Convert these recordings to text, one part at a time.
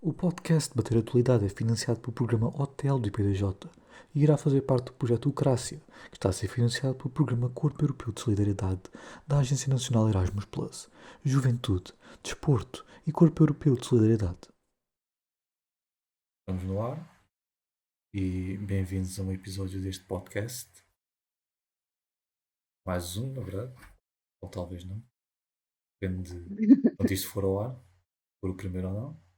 O podcast Bater Atualidade é financiado pelo programa Hotel do IPDJ e irá fazer parte do projeto Ucrácia, que está a ser financiado pelo programa Corpo Europeu de Solidariedade da Agência Nacional Erasmus Plus, Juventude, Desporto e Corpo Europeu de Solidariedade. Estamos no ar e bem-vindos a um episódio deste podcast. Mais um, na verdade, ou talvez não, depende de quando isto for ao ar, por o primeiro ou não.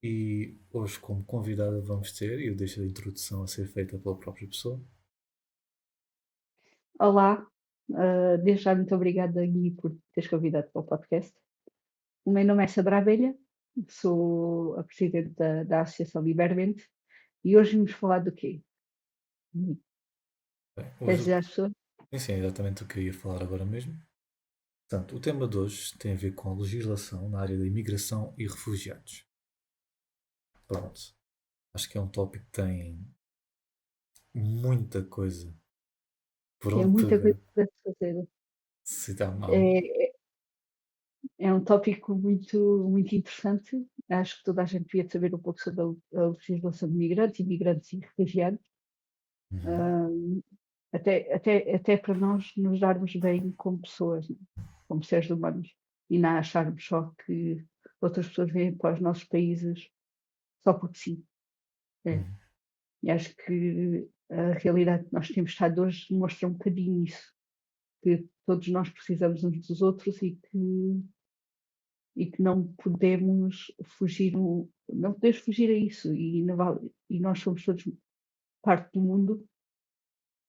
E hoje, como convidada, vamos ter, e eu deixo a introdução a ser feita pela própria pessoa. Olá, desde já muito obrigada, Gui, por teres convidado para o podcast. O meu nome é Sandra Abelha, sou a presidente da Associação Libermente e hoje vamos falar do quê? Bem, Queres hoje, dizer às pessoas? sim, é exatamente o que eu ia falar agora mesmo. Portanto, o tema de hoje tem a ver com a legislação na área da imigração e refugiados. Pronto, acho que é um tópico que tem muita coisa por É onde muita coisa pegar. para se fazer. Se dá mal. É, é um tópico muito interessante. Acho que toda a gente devia saber um pouco sobre a legislação de imigrantes e refugiados, Uhum. ah, até para nós nos darmos bem como pessoas, né? Como seres humanos, e não acharmos só que outras pessoas vêm para os nossos países só porque sim. É. Uhum. E acho que a realidade que nós temos estado hoje mostra um bocadinho isso, que todos nós precisamos uns dos outros e que não podemos fugir, não podemos fugir a isso, e nós somos todos parte do mundo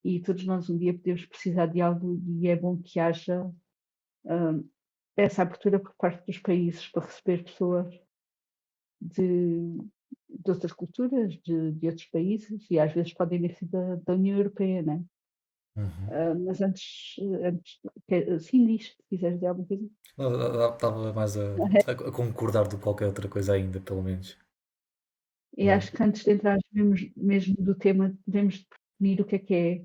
e todos nós um dia podemos precisar de algo e é bom que haja hum, essa abertura por parte dos países para receber pessoas de, de outras culturas, de outros países, e às vezes podem nem ser da União Europeia, né? Uhum. Mas antes sim, diz, se quiseres dizer alguma coisa. Estava mais a concordar do que qualquer outra coisa ainda, pelo menos. E acho que antes de entrar mesmo do tema, devemos definir o que é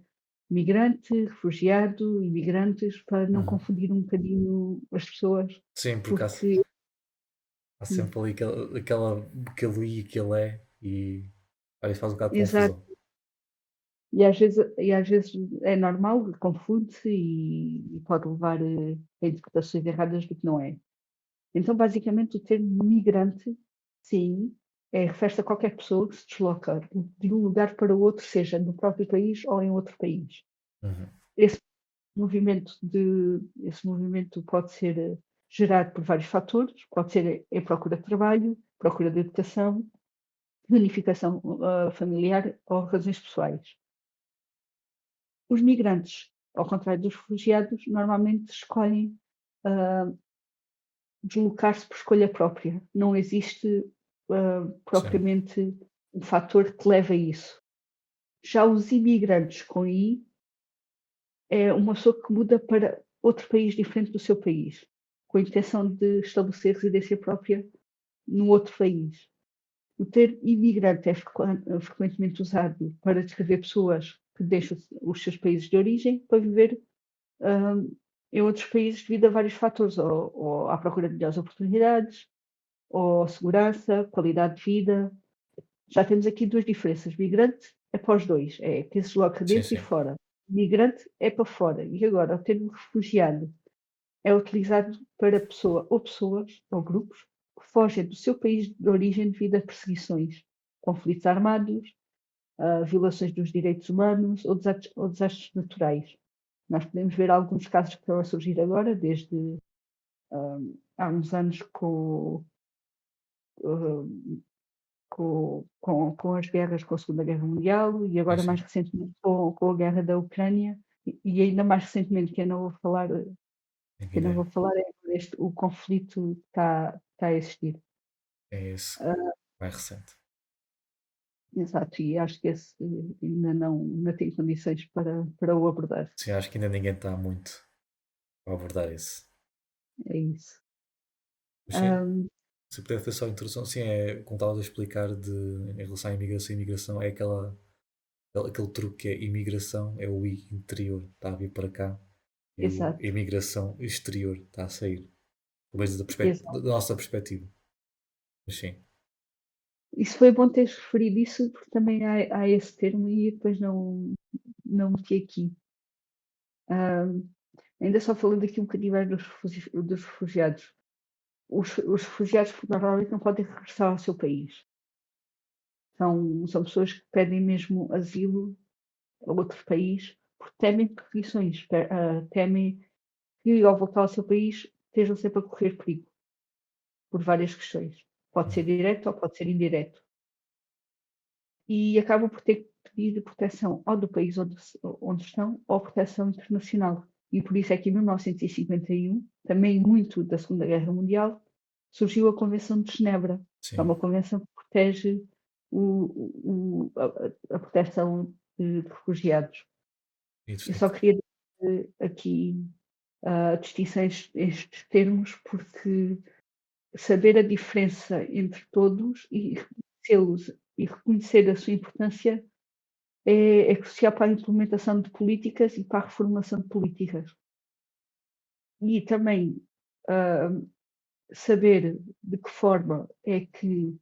migrante, refugiado, imigrantes, para não Uhum. confundir um bocadinho as pessoas, Sim, porque porque há hum, sempre ali aquele I, aquele E, e aí faz um bocado de exato. confusão. E às vezes é normal, confunde-se e pode levar a interpretações erradas do que não é. Então, basicamente, o termo migrante, sim, refere-se a qualquer pessoa que se desloca de um lugar para o outro, seja no próprio país ou em outro país. Uhum. Esse esse movimento pode ser gerado por vários fatores, pode ser a procura de trabalho, procura de educação, reunificação familiar ou razões pessoais. Os migrantes, ao contrário dos refugiados, normalmente escolhem ah, deslocar-se por escolha própria. Não existe Sim, propriamente um fator que leva a isso. Já os imigrantes com I é uma pessoa que muda para outro país diferente do seu país, com a intenção de estabelecer residência própria no outro país. O termo imigrante é frequentemente usado para descrever pessoas que deixam os seus países de origem para viver hum, em outros países devido a vários fatores, ou à procura de melhores oportunidades, ou segurança, qualidade de vida. Já temos aqui duas diferenças. Migrante é para os dois, é quem se desloca sim, dentro e sim. fora. Migrante é para fora. E agora, o termo refugiado é utilizado para pessoa ou pessoas ou grupos que fogem do seu país de origem devido a perseguições, conflitos armados, violações dos direitos humanos ou desastres naturais. Nós podemos ver alguns casos que estão a surgir agora, desde há uns anos uh, com as guerras, com a Segunda Guerra Mundial e Sim, agora sim. mais recentemente com a guerra da Ucrânia e ainda mais recentemente que eu não Guiné. vou falar é o conflito que está a existir. É esse Ah, mais recente. exato, e acho que esse ainda tem condições para o abordar. Sim, acho que ainda ninguém está muito a abordar esse. É isso. Mas sim, Ahm, se puder fazer só a introdução, sim, é como estavas a explicar em relação à imigração, é aquele truque que é imigração, é o I interior, está a vir para cá, e o exato, imigração exterior está a sair. Pelo menos exato. da nossa perspectiva. Mas sim. Isso foi bom teres referido isso, porque também há esse termo e depois não meti aqui. Ainda só falando aqui um bocadinho mais dos refugiados. Os refugiados normalmente não podem regressar ao seu país. São pessoas que pedem mesmo asilo a outro país porque temem perseguições, temem que ao voltar ao seu país estejam sempre a correr perigo por várias questões. Pode ser direto ou pode ser indireto. E acabam por ter que pedir proteção ou do país onde estão ou proteção internacional. E por isso é que em 1951, também muito da Segunda Guerra Mundial, surgiu a Convenção de Genebra, que é Sim. uma convenção que protege a proteção de refugiados. E de Eu só facto. queria dizer aqui a distinção estes termos, porque saber a diferença entre todos e reconhecê-los e reconhecer a sua importância é crucial para a implementação de políticas e para a reformulação de políticas. E também saber de que forma é que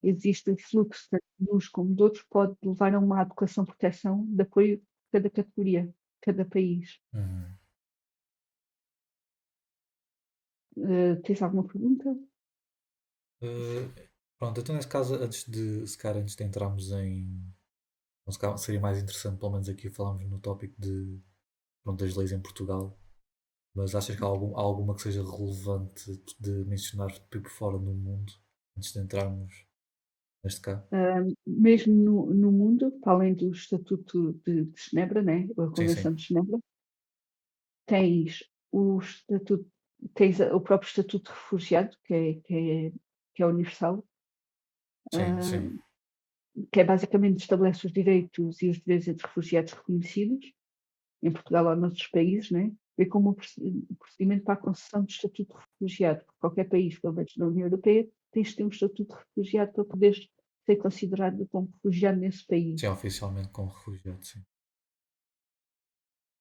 existe o fluxo tanto de uns como de outros pode levar a uma adequação de proteção de apoio de cada categoria, cada país. Uhum. Tens alguma pergunta? Pronto, então nesse caso, antes de entrarmos em. Se calhar seria mais interessante, pelo menos aqui, falarmos no tópico pronto, das leis em Portugal. Mas achas que há alguma que seja relevante de mencionar por fora no mundo, antes de entrarmos neste cá? Mesmo no mundo, para além do Estatuto de Genebra, né, a Sim, sim. Convenção de Genebra, tens o estatuto, tens o próprio Estatuto de Refugiado, que é universal, Sim, sim. ah, que é basicamente estabelece os direitos e os deveres entre refugiados reconhecidos, em Portugal ou noutros países, né? Vê como o procedimento para a concessão de estatuto de refugiado. Qualquer país, pelo menos na União Europeia, tens de ter um estatuto de refugiado para poderes ser considerado como refugiado nesse país. Sim, oficialmente como refugiado, sim.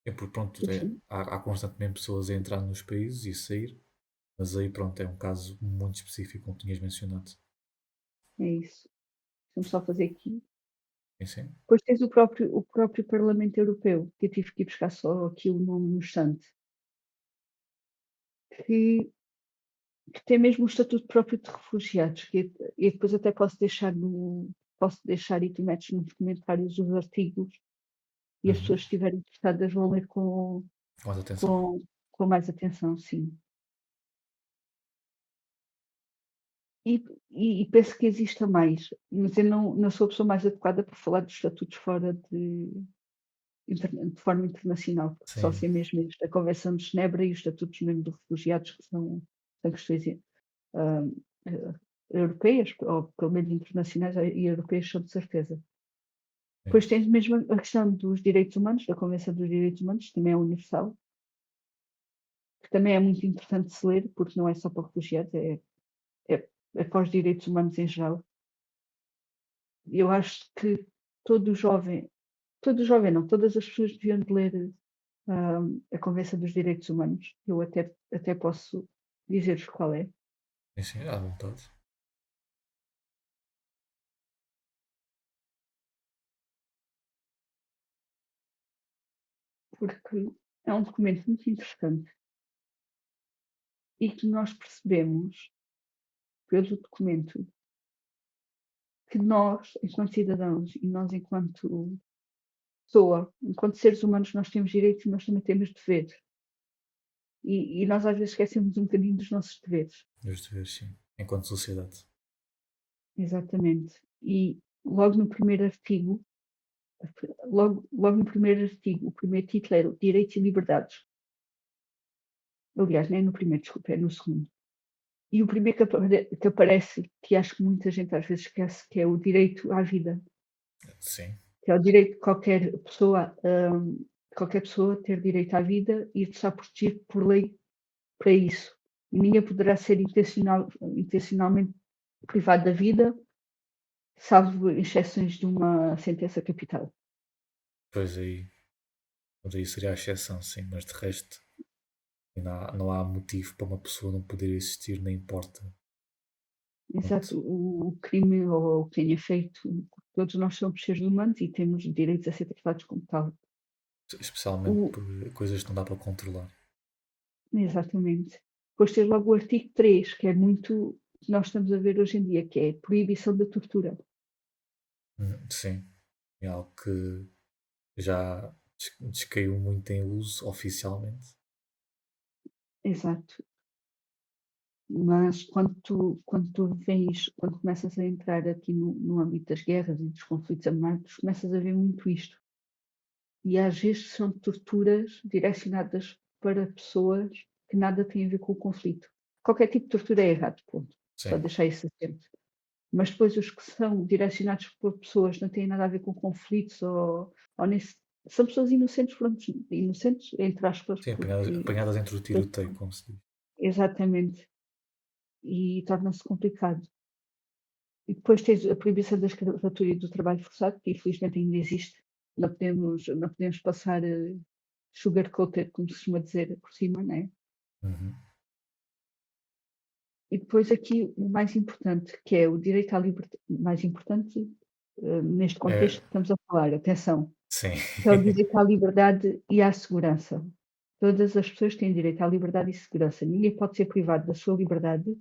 É porque, pronto, Sim, há constantemente pessoas a entrar nos países e a sair, mas aí, pronto, é um caso muito específico, como tinhas mencionado. é isso. Vamos só fazer aqui. Sim, sim. Depois tens o próprio Parlamento Europeu, que eu tive que ir buscar só aqui o nome no instante, que, que tem mesmo o estatuto próprio de refugiados, e depois até posso deixar e tu metes nos comentários os artigos e as Uhum. pessoas que estiverem interessadas vão ler Com mais atenção. com mais atenção, sim. E penso que exista mais, mas eu não sou a pessoa mais adequada para falar dos estatutos fora de forma internacional, porque só Sim, sei mesmo isto, a Convenção de Genebra e os estatutos mesmo dos refugiados, que são questões ah, eh, europeias, ou pelo menos internacionais e europeias, são de certeza. sim. Depois tens mesmo a questão dos direitos humanos, da Convenção dos Direitos Humanos, que também é universal, que também é muito importante se ler, porque não é só para refugiados, é, é para os direitos humanos em geral. Eu acho que todo jovem, todo jovem não, todas as pessoas deviam de ler ah, a Convenção dos Direitos Humanos. Eu até posso dizer-vos qual é, Sim, sim, à vontade. porque é um documento muito interessante e que nós percebemos pelo documento que nós, enquanto cidadãos e nós, enquanto pessoa, enquanto seres humanos, nós temos direitos e nós também temos deveres. E nós às vezes esquecemos um bocadinho dos nossos deveres. Os deveres, sim. Enquanto sociedade. Exatamente. E logo no primeiro artigo, logo no primeiro artigo, o primeiro título era Direitos e Liberdades. Aliás, nem no primeiro, desculpa, é no segundo. E o primeiro que aparece, que acho que muita gente às vezes esquece, que é o direito à vida, Sim. que é o direito de qualquer pessoa ter direito à vida e de estar protegido por lei para isso. E ninguém poderá ser intencionalmente privado da vida, salvo exceções de uma sentença capital. Pois aí, mas aí seria a exceção, sim, mas de resto não há motivo para uma pessoa não poder existir, nem importa. exato, o crime ou o que tenha feito, todos nós somos seres humanos e temos direitos a ser tratados como tal. Especialmente O por coisas que não dá para controlar. Exatamente. Depois tens logo o artigo 3 que é muito que nós estamos a ver hoje em dia, que é a proibição da tortura. Sim, é algo que já descaiu muito em uso oficialmente. Exato. Mas quando começas a entrar aqui no âmbito das guerras e dos conflitos armados, começas a ver muito isto. E às vezes são torturas direcionadas para pessoas que nada têm a ver com o conflito. Qualquer tipo de tortura é errado, ponto. Só Sim, deixar isso assente. Mas depois os que são direcionados por pessoas que não têm nada a ver com conflitos ou são pessoas inocentes, pronto, inocentes, entre aspas, sim, porque apanhadas entre o tiro e o teio, como se diz. exatamente, e torna-se complicado. E depois tens a proibição da escravatura e do trabalho forçado, que infelizmente ainda existe. Não podemos passar sugar-coated, como se costuma dizer, por cima, né? Uhum. E depois aqui o mais importante, que é o direito à liberdade, mais importante neste É, contexto que estamos a falar, atenção, sim. que é o direito à liberdade e à segurança. Todas as pessoas têm direito à liberdade e segurança. Ninguém pode ser privado da sua liberdade,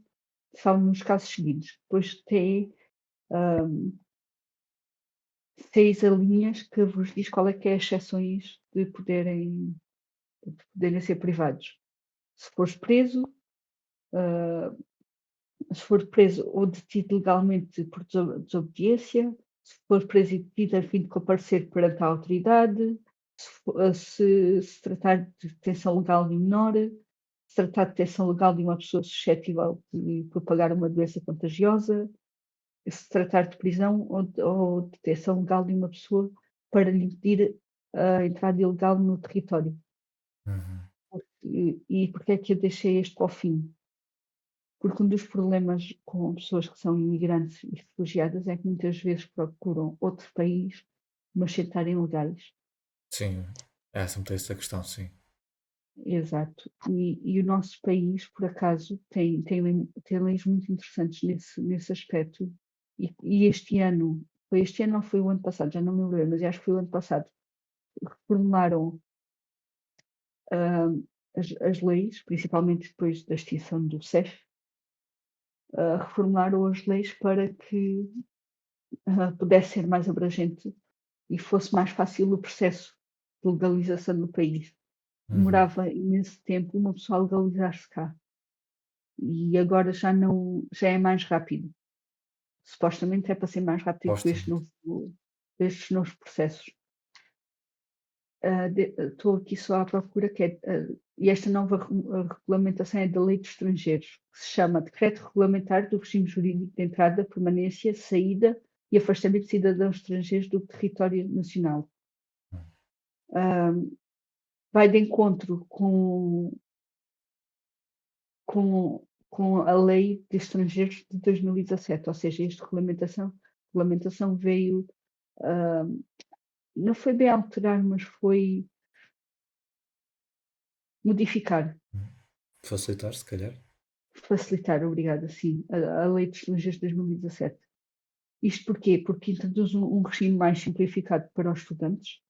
salvo nos casos seguintes. Depois tem 6 linhas que vos diz qual é que é as exceções de poderem ser privados. Se fores preso, ah, se for preso ou detido legalmente por desobediência, se for preso e detido a fim de comparecer perante a autoridade, se tratar de detenção legal de um menor, se tratar de detenção legal de uma pessoa suscetível de propagar uma doença contagiosa, se tratar de prisão ou detenção legal de uma pessoa para lhe impedir a entrada ilegal no território. Uhum. E porque é que eu deixei este para o fim? Porque um dos problemas com pessoas que são imigrantes e refugiadas é que muitas vezes procuram outro país, mas sem estarem legais. Sim, é sempre essa questão, sim. Exato. E o nosso país, por acaso, tem leis muito interessantes nesse aspecto. E foi este ano ou foi o ano passado, já não me lembro, mas acho que foi o ano passado, reformularam ah, as leis, principalmente depois da extinção do CEF, reformularam as leis para que pudesse ser mais abrangente e fosse mais fácil o processo de legalização no país. Uhum. Demorava imenso tempo uma pessoa a legalizar-se cá e agora já não, já é mais rápido. Supostamente é para ser mais rápido com Supostamente. estes novos processos. Estou aqui só à procura e esta nova regulamentação é da Lei de Estrangeiros, que se chama Decreto Regulamentar do Regime Jurídico de Entrada, Permanência, Saída e Afastamento de Cidadãos Estrangeiros do Território Nacional. Ah, Vai de encontro com a Lei de Estrangeiros de 2017, ou seja, esta regulamentação veio, ah, não foi bem alterar, mas foi modificar, Facilitar, se calhar. facilitar, obrigada, sim, a Lei de Estrangeiros de 2017. Isto porquê? Porque introduz um regime mais simplificado para os estudantes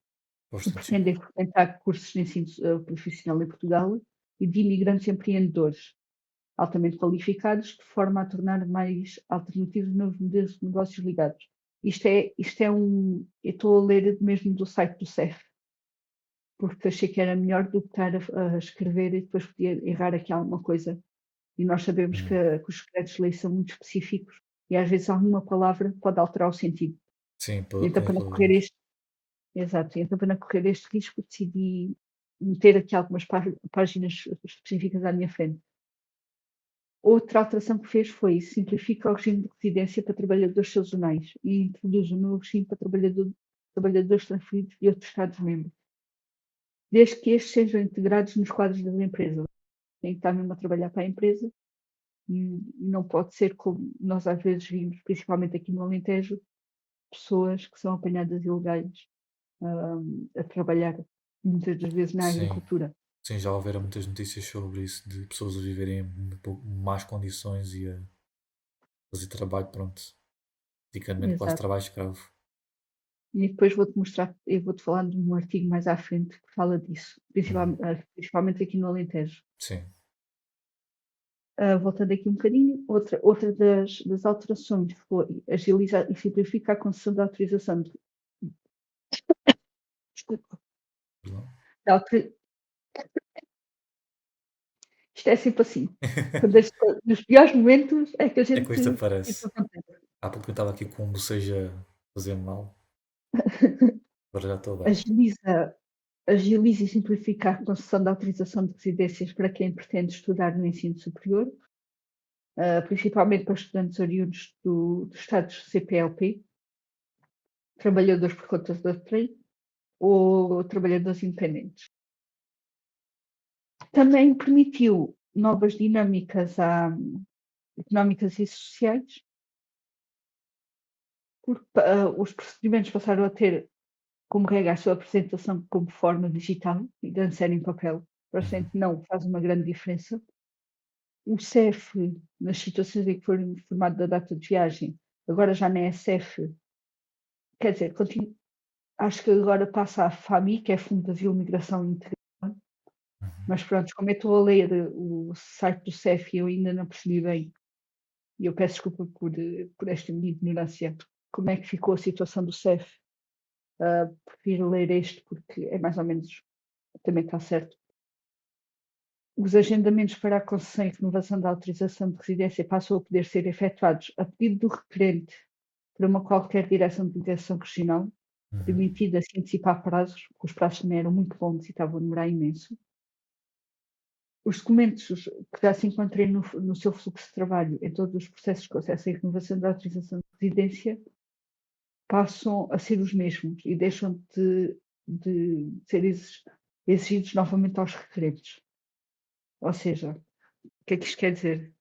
que Bastante, sim. pretendem frequentar cursos de ensino profissional em Portugal e de imigrantes empreendedores altamente qualificados, de forma a tornar mais alternativos novos modelos de negócios ligados. Eu estou a ler mesmo do site do CEF, porque achei que era melhor do que estar a escrever e depois podia errar aqui alguma coisa. E nós sabemos Uhum. que os decretos de lei são muito específicos e às vezes alguma palavra pode alterar o sentido. Sim, E então, com para não correr equilíbrios. este, exato, e então para não correr este risco, decidi meter aqui algumas páginas específicas à minha frente. Outra alteração que fez foi simplificar o regime de residência para trabalhadores sazonais e introduz um novo regime para trabalhadores transferidos de outros Estados-membros, desde que estes sejam integrados nos quadros das empresas. Tem que estar mesmo a trabalhar para a empresa e não pode ser como nós às vezes vimos, principalmente aqui no Alentejo, pessoas que são apanhadas ilegais a trabalhar, muitas das vezes na Sim, agricultura. sim, já houveram muitas notícias sobre isso, de pessoas a viverem em más condições e a fazer trabalho, pronto, praticamente quase exato. trabalho escravo. E depois vou-te mostrar, eu vou-te falar de um artigo mais à frente que fala disso, Uhum. principalmente aqui no Alentejo. Sim. Voltando aqui um bocadinho, outra das alterações foi agilizar e simplificar a concessão da autorização desculpa, Perdão. da autori isto é sempre assim, quando as co nos piores momentos é que a É que gente isto isso aparece. acontece. Há pouco eu estava aqui com um bocejo a fazer mal, agora já estou bem. Agiliza agiliza e simplifica a concessão da autorização de residências para quem pretende estudar no ensino superior, principalmente para estudantes oriundos dos estados CPLP, trabalhadores por conta da trem ou trabalhadores independentes. Também permitiu novas dinâmicas económicas e sociais, porque os procedimentos passaram a ter como regra a sua apresentação como forma digital e de antes era em papel. Uhum. Parecendo que não, faz uma grande diferença. O CEF, nas situações em que for informado da data de viagem, agora já não é CEF, quer dizer, acho que agora passa a FAMI, que é Fundo de Asilo, Migração e Integração, Uhum. mas pronto, como eu estou a ler o site do CEF e eu ainda não percebi bem, e eu peço desculpa por esta minha ignorância, como é que ficou a situação do CEF, prefiro ler este porque é mais ou menos, também está certo. Os agendamentos para a concessão e renovação da autorização de residência passam a poder ser efetuados a pedido do requerente para uma qualquer direção regional, Uhum. permitindo assim antecipar prazos, porque os prazos também eram muito longos e estavam a demorar imenso. Os documentos que já se encontrem no seu fluxo de trabalho em todos os processos de concessão e renovação da autorização de residência passam a ser os mesmos e deixam de ser exigidos novamente aos requerentes. Ou seja, o que é que isto quer dizer?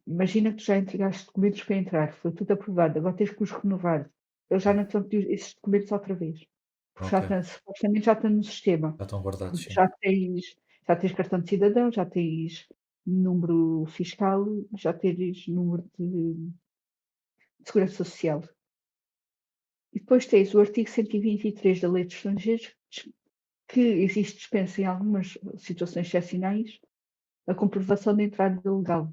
Imagina que tu já entregaste documentos para entrar, foi tudo aprovado, agora tens que os renovar. Eles já Sim. não te vão pedir esses documentos outra vez, porque Ok. supostamente já está no sistema, Já estão guardados, porque sim. já tens cartão de cidadão, já tens número fiscal, já tens número de segurança social. E depois tens o artigo 123 da Lei dos Estrangeiros, que existe dispensa em algumas situações excepcionais a comprovação da entrada legal.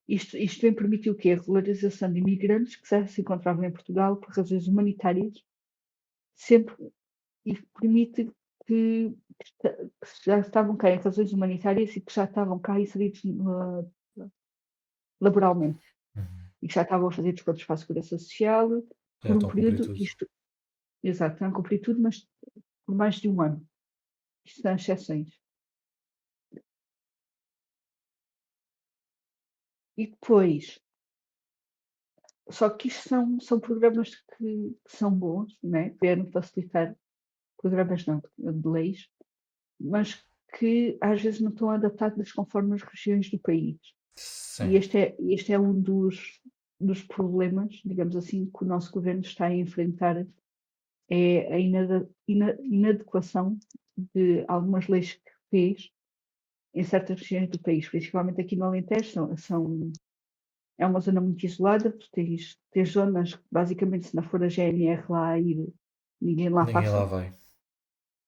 Isto vem permitir o quê? A regularização de imigrantes que já se encontravam em Portugal por razões humanitárias, sempre e permite que já estavam cá em razões humanitárias e que já estavam cá inseridos laboralmente Uhum. e que já estavam a fazer descontos para a segurança social Já por um estão a cumprir período, tudo. isto, exato, estão a cumprir tudo, mas por mais de um ano. Isto são exceções. E depois, só que isto são programas que são bons, né? Vieram facilitar programas não, de leis, mas que às vezes não estão adaptadas conforme as regiões do país. E Sim. este é um dos problemas, digamos assim, que o nosso governo está a enfrentar, é a inadequação de algumas leis que fez em certas regiões do país, principalmente aqui no Alentejo, é uma zona muito isolada, tu tens zonas, basicamente, se não for a GNR lá a ir, ninguém lá Ninguém lá passa, vai.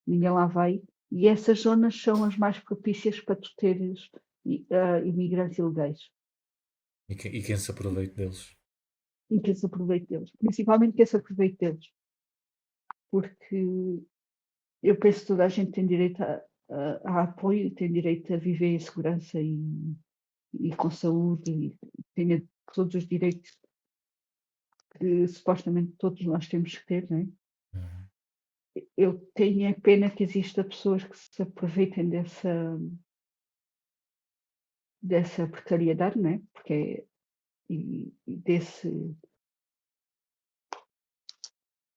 ninguém lá vai, e essas zonas são as mais propícias para tu teres imigrantes ilegais E quem se aproveita deles. e que se aproveite deles, principalmente que se aproveite deles, porque eu penso que toda a gente tem direito a apoio, tem direito a viver em segurança e com saúde e tenha todos os direitos que supostamente todos nós temos que ter, não é? Uhum. Eu tenho é pena que exista pessoas que se aproveitem dessa precariedade, não é? E desse,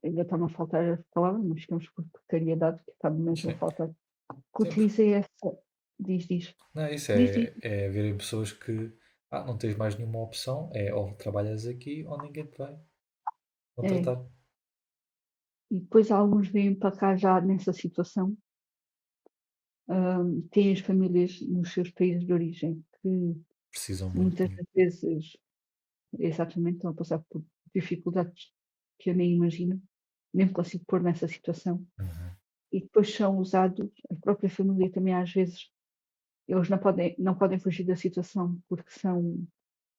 ainda está-me a faltar a palavra, mas ficamos por precariedade, que está-me mesmo a Sim. faltar, que Sim, utilizem essa, diz, não, isso diz, diz. é haverem pessoas que não tens mais nenhuma opção, é ou trabalhas aqui ou ninguém te vai É, contratar. e depois alguns vêm para cá já nessa situação, têm as famílias nos seus países de origem, Precisam muito Muitas de. das vezes, exatamente, estão a passar por dificuldades que eu nem imagino, nem me consigo pôr nessa situação. Uhum. E depois são usados, a própria família também às vezes, eles não podem fugir da situação, porque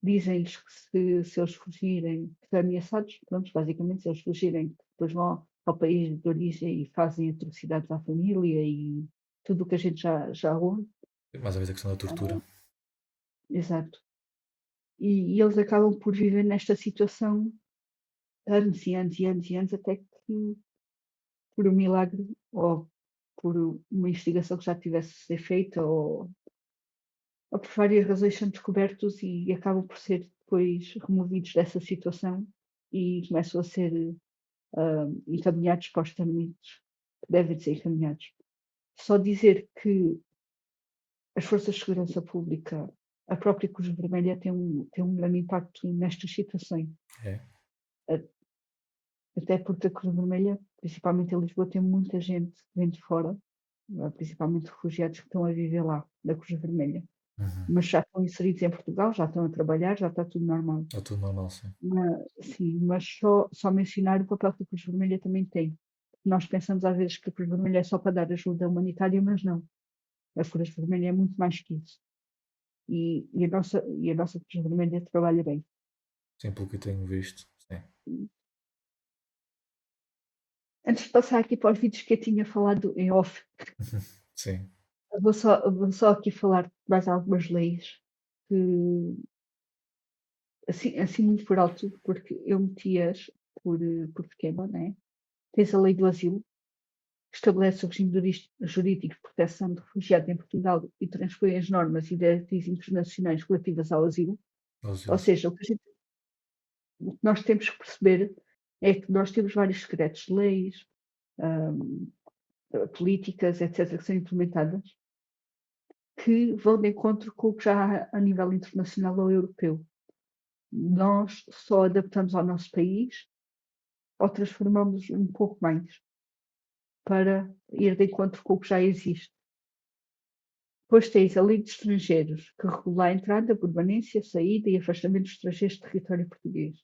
dizem-lhes que se eles fugirem, são ameaçados, pronto, basicamente, se eles fugirem, depois vão ao país de origem e fazem atrocidades à família e tudo o que a gente já ouve. Mais uma vez a questão da tortura. Exato. E eles acabam por viver nesta situação anos e anos e anos e anos, até que, por um milagre, ou por uma investigação que já tivesse de ser feita, ou por várias razões, são descobertos e acabam por ser depois removidos dessa situação e começam a ser encaminhados para os tratamentos que devem ser encaminhados. Só dizer que as forças de segurança pública, a própria Cruz Vermelha tem um grande impacto nestas situações. É. A- Até porque a Cruz Vermelha, principalmente em Lisboa, tem muita gente que vem de fora, principalmente refugiados que estão a viver lá, da Cruz Vermelha. Uhum. Mas já estão inseridos em Portugal, já estão a trabalhar, já está tudo normal. É tudo normal, sim. Sim, mas só mencionar o papel que a Cruz Vermelha também tem. Nós pensamos às vezes que a Cruz Vermelha é só para dar ajuda humanitária, mas não. A Cruz Vermelha é muito mais que isso. E a nossa Cruz Vermelha trabalha bem. Sim, pelo que eu tenho visto. Sim. Antes de passar aqui para os vídeos que eu tinha falado em off, Sim. eu vou só aqui falar de mais algumas leis que, assim muito por alto, porque eu meti-as por pequena, né? Tens a lei do asilo, que estabelece o regime jurídico de proteção de refugiados em Portugal e transpõe as normas e diretrizes internacionais relativas ao asilo. Ou Aos seja, o que nós temos que perceber é que nós temos vários secretos de leis, hum, políticas, etc., que são implementadas, que vão de encontro com o que já há a nível internacional ou europeu. Nós só adaptamos ao nosso país ou transformamos um pouco mais para ir de encontro com o que já existe. Depois tens a Lei de Estrangeiros, que regula a entrada, permanência, saída e afastamento dos estrangeiros do território português.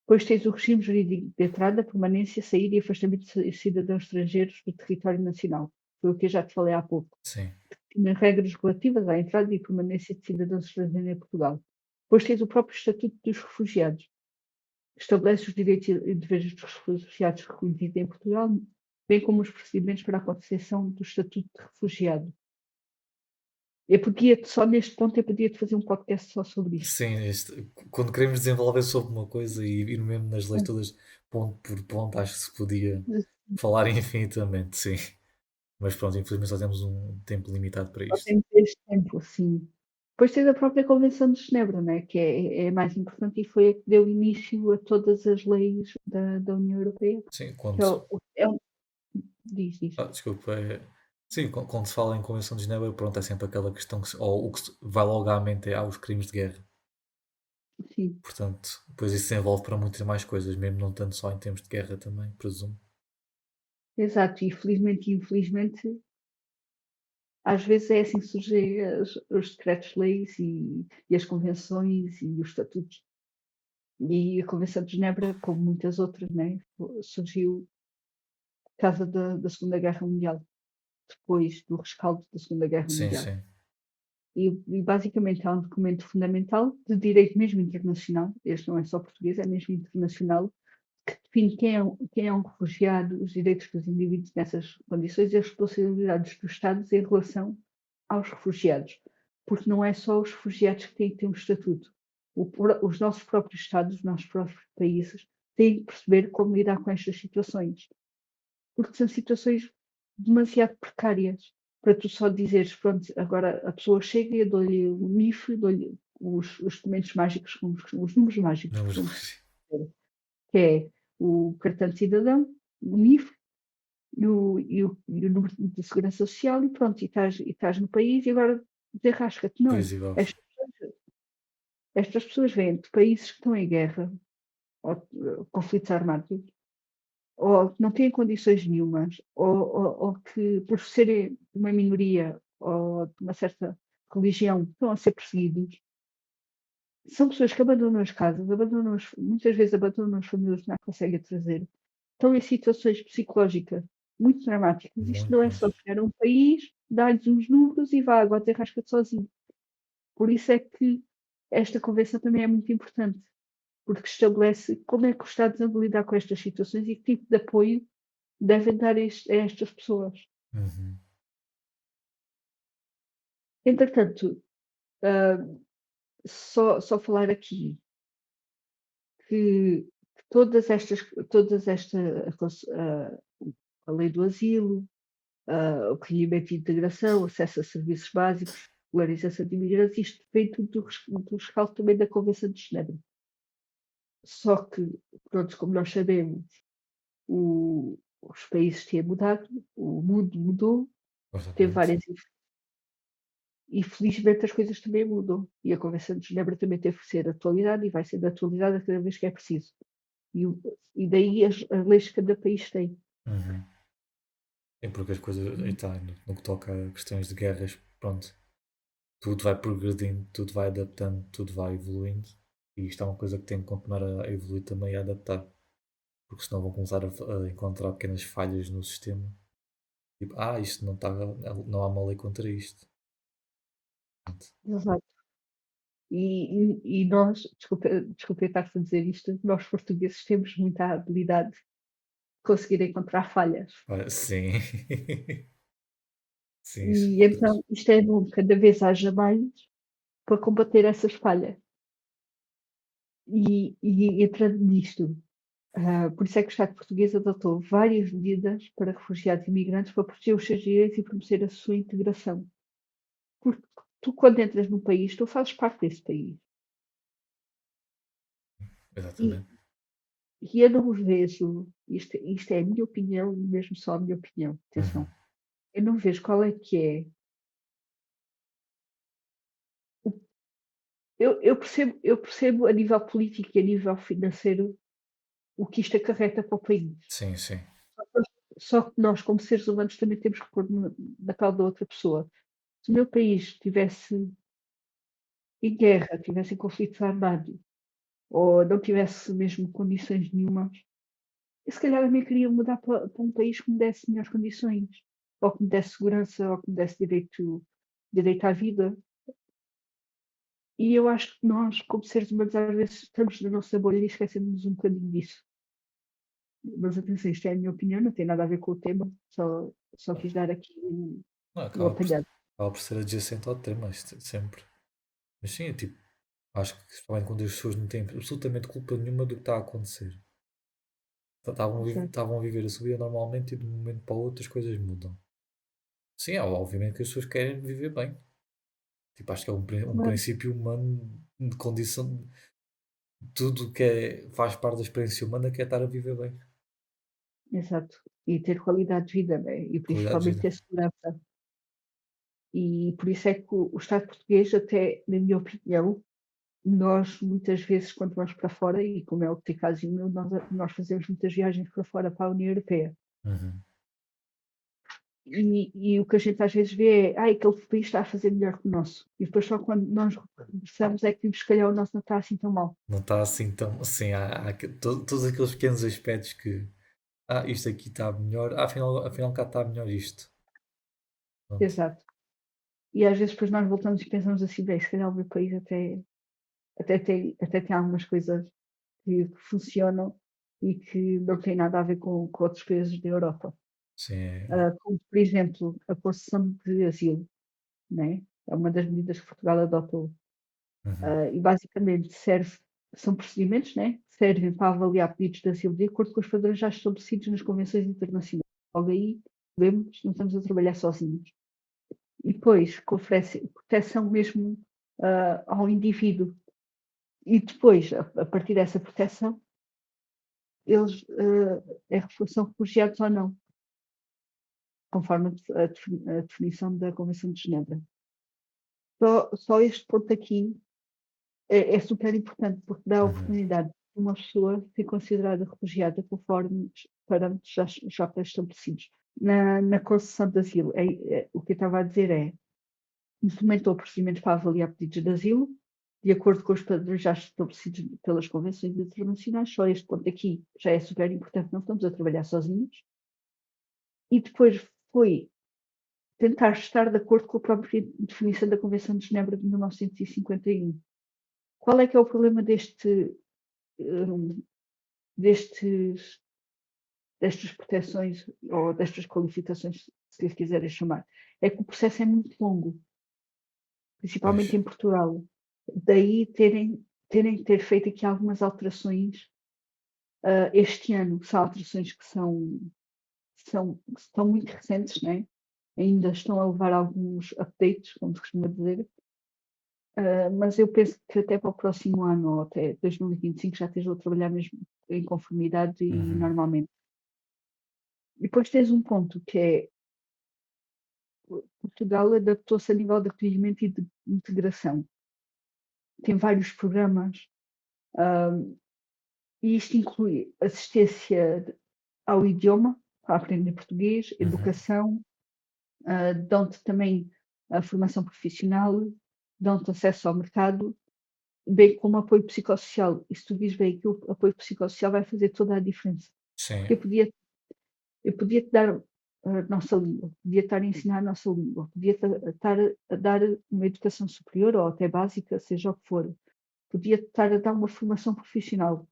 Depois tens o regime jurídico de entrada, permanência, saída e afastamento de cidadãos estrangeiros do território nacional. Foi o que eu já te falei há pouco. Sim. Tinha regras relativas à entrada e permanência de cidadãos estrangeiros em Portugal. Depois tens o próprio Estatuto dos Refugiados, que estabelece os direitos e deveres dos refugiados recolhidos em Portugal, bem como os procedimentos para a concessão do Estatuto de Refugiado. Só neste ponto, eu podia-te fazer um podcast só sobre isto. Sim, quando queremos desenvolver sobre uma coisa e ir mesmo nas leis todas, ponto por ponto, acho que se podia falar infinitamente, sim. Mas pronto, infelizmente só temos um tempo limitado para Só isto. temos este tempo, sim. Depois tens a própria Convenção de Genebra, né, que é mais importante e foi a que deu início a todas as leis da União Europeia, Sim, que diz. desculpa, sim, quando se fala em Convenção de Genebra, pronto, é sempre aquela questão ou o que vai logo à mente é os crimes de guerra. Sim, Portanto, depois isso se envolve para muitas mais coisas, mesmo não tanto só em termos de guerra também, presumo. exato. E felizmente e infelizmente, às vezes é assim que surgem os decretos-leis e as convenções e os estatutos. E a Convenção de Genebra, como muitas outras, né, surgiu por causa da Segunda Guerra Mundial, depois do rescaldo da Segunda Guerra Sim, Mundial. sim. E basicamente é um documento fundamental de direito mesmo internacional, este não é só português, é mesmo internacional, que define quem é um refugiado, os direitos dos indivíduos nessas condições e as responsabilidades dos Estados em relação aos refugiados. Porque não é só os refugiados que têm que ter um estatuto. Os nossos próprios Estados, os nossos próprios países, têm que perceber como lidar com estas situações. Porque são situações demasiado precárias para tu só dizeres, pronto, agora a pessoa chega e eu dou-lhe o NIF, dou-lhe os documentos mágicos, os números mágicos, Não, costumamos dizer, que é o cartão de cidadão, o NIF e o número de segurança social e pronto, e estás no país e agora desenrasca-te. Não, pois igual. estas pessoas vêm de países que estão em guerra, ou conflitos armados, ou que não têm condições nenhumas, ou que, por serem uma minoria ou de uma certa religião, estão a ser perseguidos. são pessoas que abandonam as casas, muitas vezes abandonam as famílias que não conseguem trazer, estão em situações psicológicas muito dramáticas. Isto Muito não é só mesmo. chegar a um país, dar-lhes uns números e vá, agora rasca-te sozinho. Por isso é que esta convenção também é muito importante, porque estabelece como é que os Estados vão lidar com estas situações e que tipo de apoio devem dar a estas pessoas. Uhum. Entretanto, ah, só falar aqui que todas esta, a, a lei do asilo, o requerimento de integração, acesso a serviços básicos, regularização de imigrantes, isto vem tudo do rescaldo também da Convenção de Genebra. Só que, pronto, como nós sabemos, os países têm mudado, o mundo mudou, teve Exatamente. várias. E felizmente as coisas também mudam. E a Convenção de Genebra também teve que ser atualizada e vai sendo atualizada cada vez que é preciso. E, e daí as leis que cada país tem. Uhum. É porque as coisas, aí tá, no que toca a questões de guerras, pronto, tudo vai progredindo, tudo vai adaptando, tudo vai evoluindo. E isto é uma coisa que tem que continuar a evoluir também e a adaptar. Porque senão vão começar a encontrar pequenas falhas no sistema. Tipo, isto não está, não há uma lei contra isto. Pronto. Exato. E nós, desculpa eu estar a dizer isto, nós portugueses temos muita habilidade de conseguir encontrar falhas. Sim. Sim, isso. E então isto é bom, cada vez haja mais para combater essas falhas. E entrando nisto, por isso é que o Estado português adotou várias medidas para refugiados e imigrantes para proteger os seus direitos e promover a sua integração. Porque tu, quando entras num país, tu fazes parte desse país. E, Exatamente. e eu não vejo, isto é a minha opinião, mesmo só a minha opinião, Uhum. atenção, eu não vejo qual é que é. o- eu percebo a nível político e a nível financeiro o que isto acarreta para o país. Sim, sim. Só que nós, como seres humanos, também temos que pôr na pele da outra pessoa. Se o meu país estivesse em guerra, tivesse em conflitos armados, ou não tivesse mesmo condições nenhumas, eu se calhar também queria mudar para um país que me desse melhores condições, ou que me desse segurança, ou que me desse direito à vida. E eu acho que nós, como seres humanos, às vezes estamos na nossa bolha e esquecemos um bocadinho disso. Mas atenção, isto é a minha opinião, não tem nada a ver com o tema, só quis dar aqui Não, um apanhado. acaba por ser adjacente ao tema, isto, sempre. Mas sim, é tipo, acho que principalmente quando as pessoas não têm absolutamente culpa nenhuma do que está a acontecer. Exato. Estavam a viver a sua vida normalmente e de um momento para o outro as coisas mudam. Sim, obviamente que as pessoas querem viver bem. Tipo, acho que é um Claro, princípio humano de condição. Tudo que faz parte da experiência humana que é estar a viver bem. exato. E ter qualidade de vida, né? E Qualidade de principalmente vida. ter segurança. E por isso é que o Estado português, até na minha opinião, nós muitas vezes, quando vamos para fora, e como é o teu caso e o meu, nós fazemos muitas viagens para fora, para a União Europeia. Uhum. E o que a gente às vezes vê é, aquele país está a fazer melhor que o nosso. E depois só quando nós regressamos é que vimos que se calhar o nosso não está assim tão mal. Não está assim tão. Sim, todos aqueles pequenos aspectos que. Isto aqui está melhor. Afinal cá está melhor isto. Pronto. Exato. E às vezes depois nós voltamos e pensamos assim, bem, se calhar o meu país até tem algumas coisas que funcionam e que não têm nada a ver com outros países da Europa. Sim, Como, por exemplo, a concessão de asilo, né? É uma das medidas que Portugal adotou. uhum. E basicamente são procedimentos, né? Que servem para avaliar pedidos de asilo de acordo com os padrões já estabelecidos nas convenções internacionais. Logo aí, vemos, não estamos a trabalhar sozinhos. E depois, que oferece proteção mesmo ao indivíduo. E depois, a partir dessa proteção, eles são refugiados ou não, conforme a definição da Convenção de Genebra. Só este ponto aqui é super importante, porque dá a Uhum. oportunidade de uma pessoa ser considerada refugiada conforme os parâmetros já pré-estabelecidos. Na concessão de asilo, o que eu estava a dizer é implementou procedimentos para avaliar pedidos de asilo, de acordo com os padrões já estabelecidos pelas convenções internacionais. Só este ponto aqui já é super importante, não estamos a trabalhar sozinhos. E depois foi tentar estar de acordo com a própria definição da Convenção de Genebra de 1951. Qual é que é o problema hum, destes, destas proteções ou destas qualificações, se lhe quiserem chamar? É que o processo é muito longo, principalmente Pois. em Portugal. Daí terem que ter feito aqui algumas alterações este ano. São alterações que são muito recentes, né? Ainda estão a levar alguns updates, como se costuma dizer. Mas eu penso que até para o próximo ano, ou até 2025, já estejam a trabalhar mesmo em conformidade e Uhum. normalmente. E depois tens um ponto que é Portugal adaptou-se a nível de acolhimento e de integração. Tem vários programas, ahm, e isto inclui assistência ao idioma, a aprender português, Uhum. educação, dão-te também a formação profissional, dão-te acesso ao mercado, bem como apoio psicossocial. E se tu vis bem que o apoio psicossocial vai fazer toda a diferença. Sim. Porque eu podia te dar a nossa língua, podia estar a ensinar a nossa língua, podia estar a dar uma educação superior ou até básica, seja o que for, podia estar a dar uma formação profissional,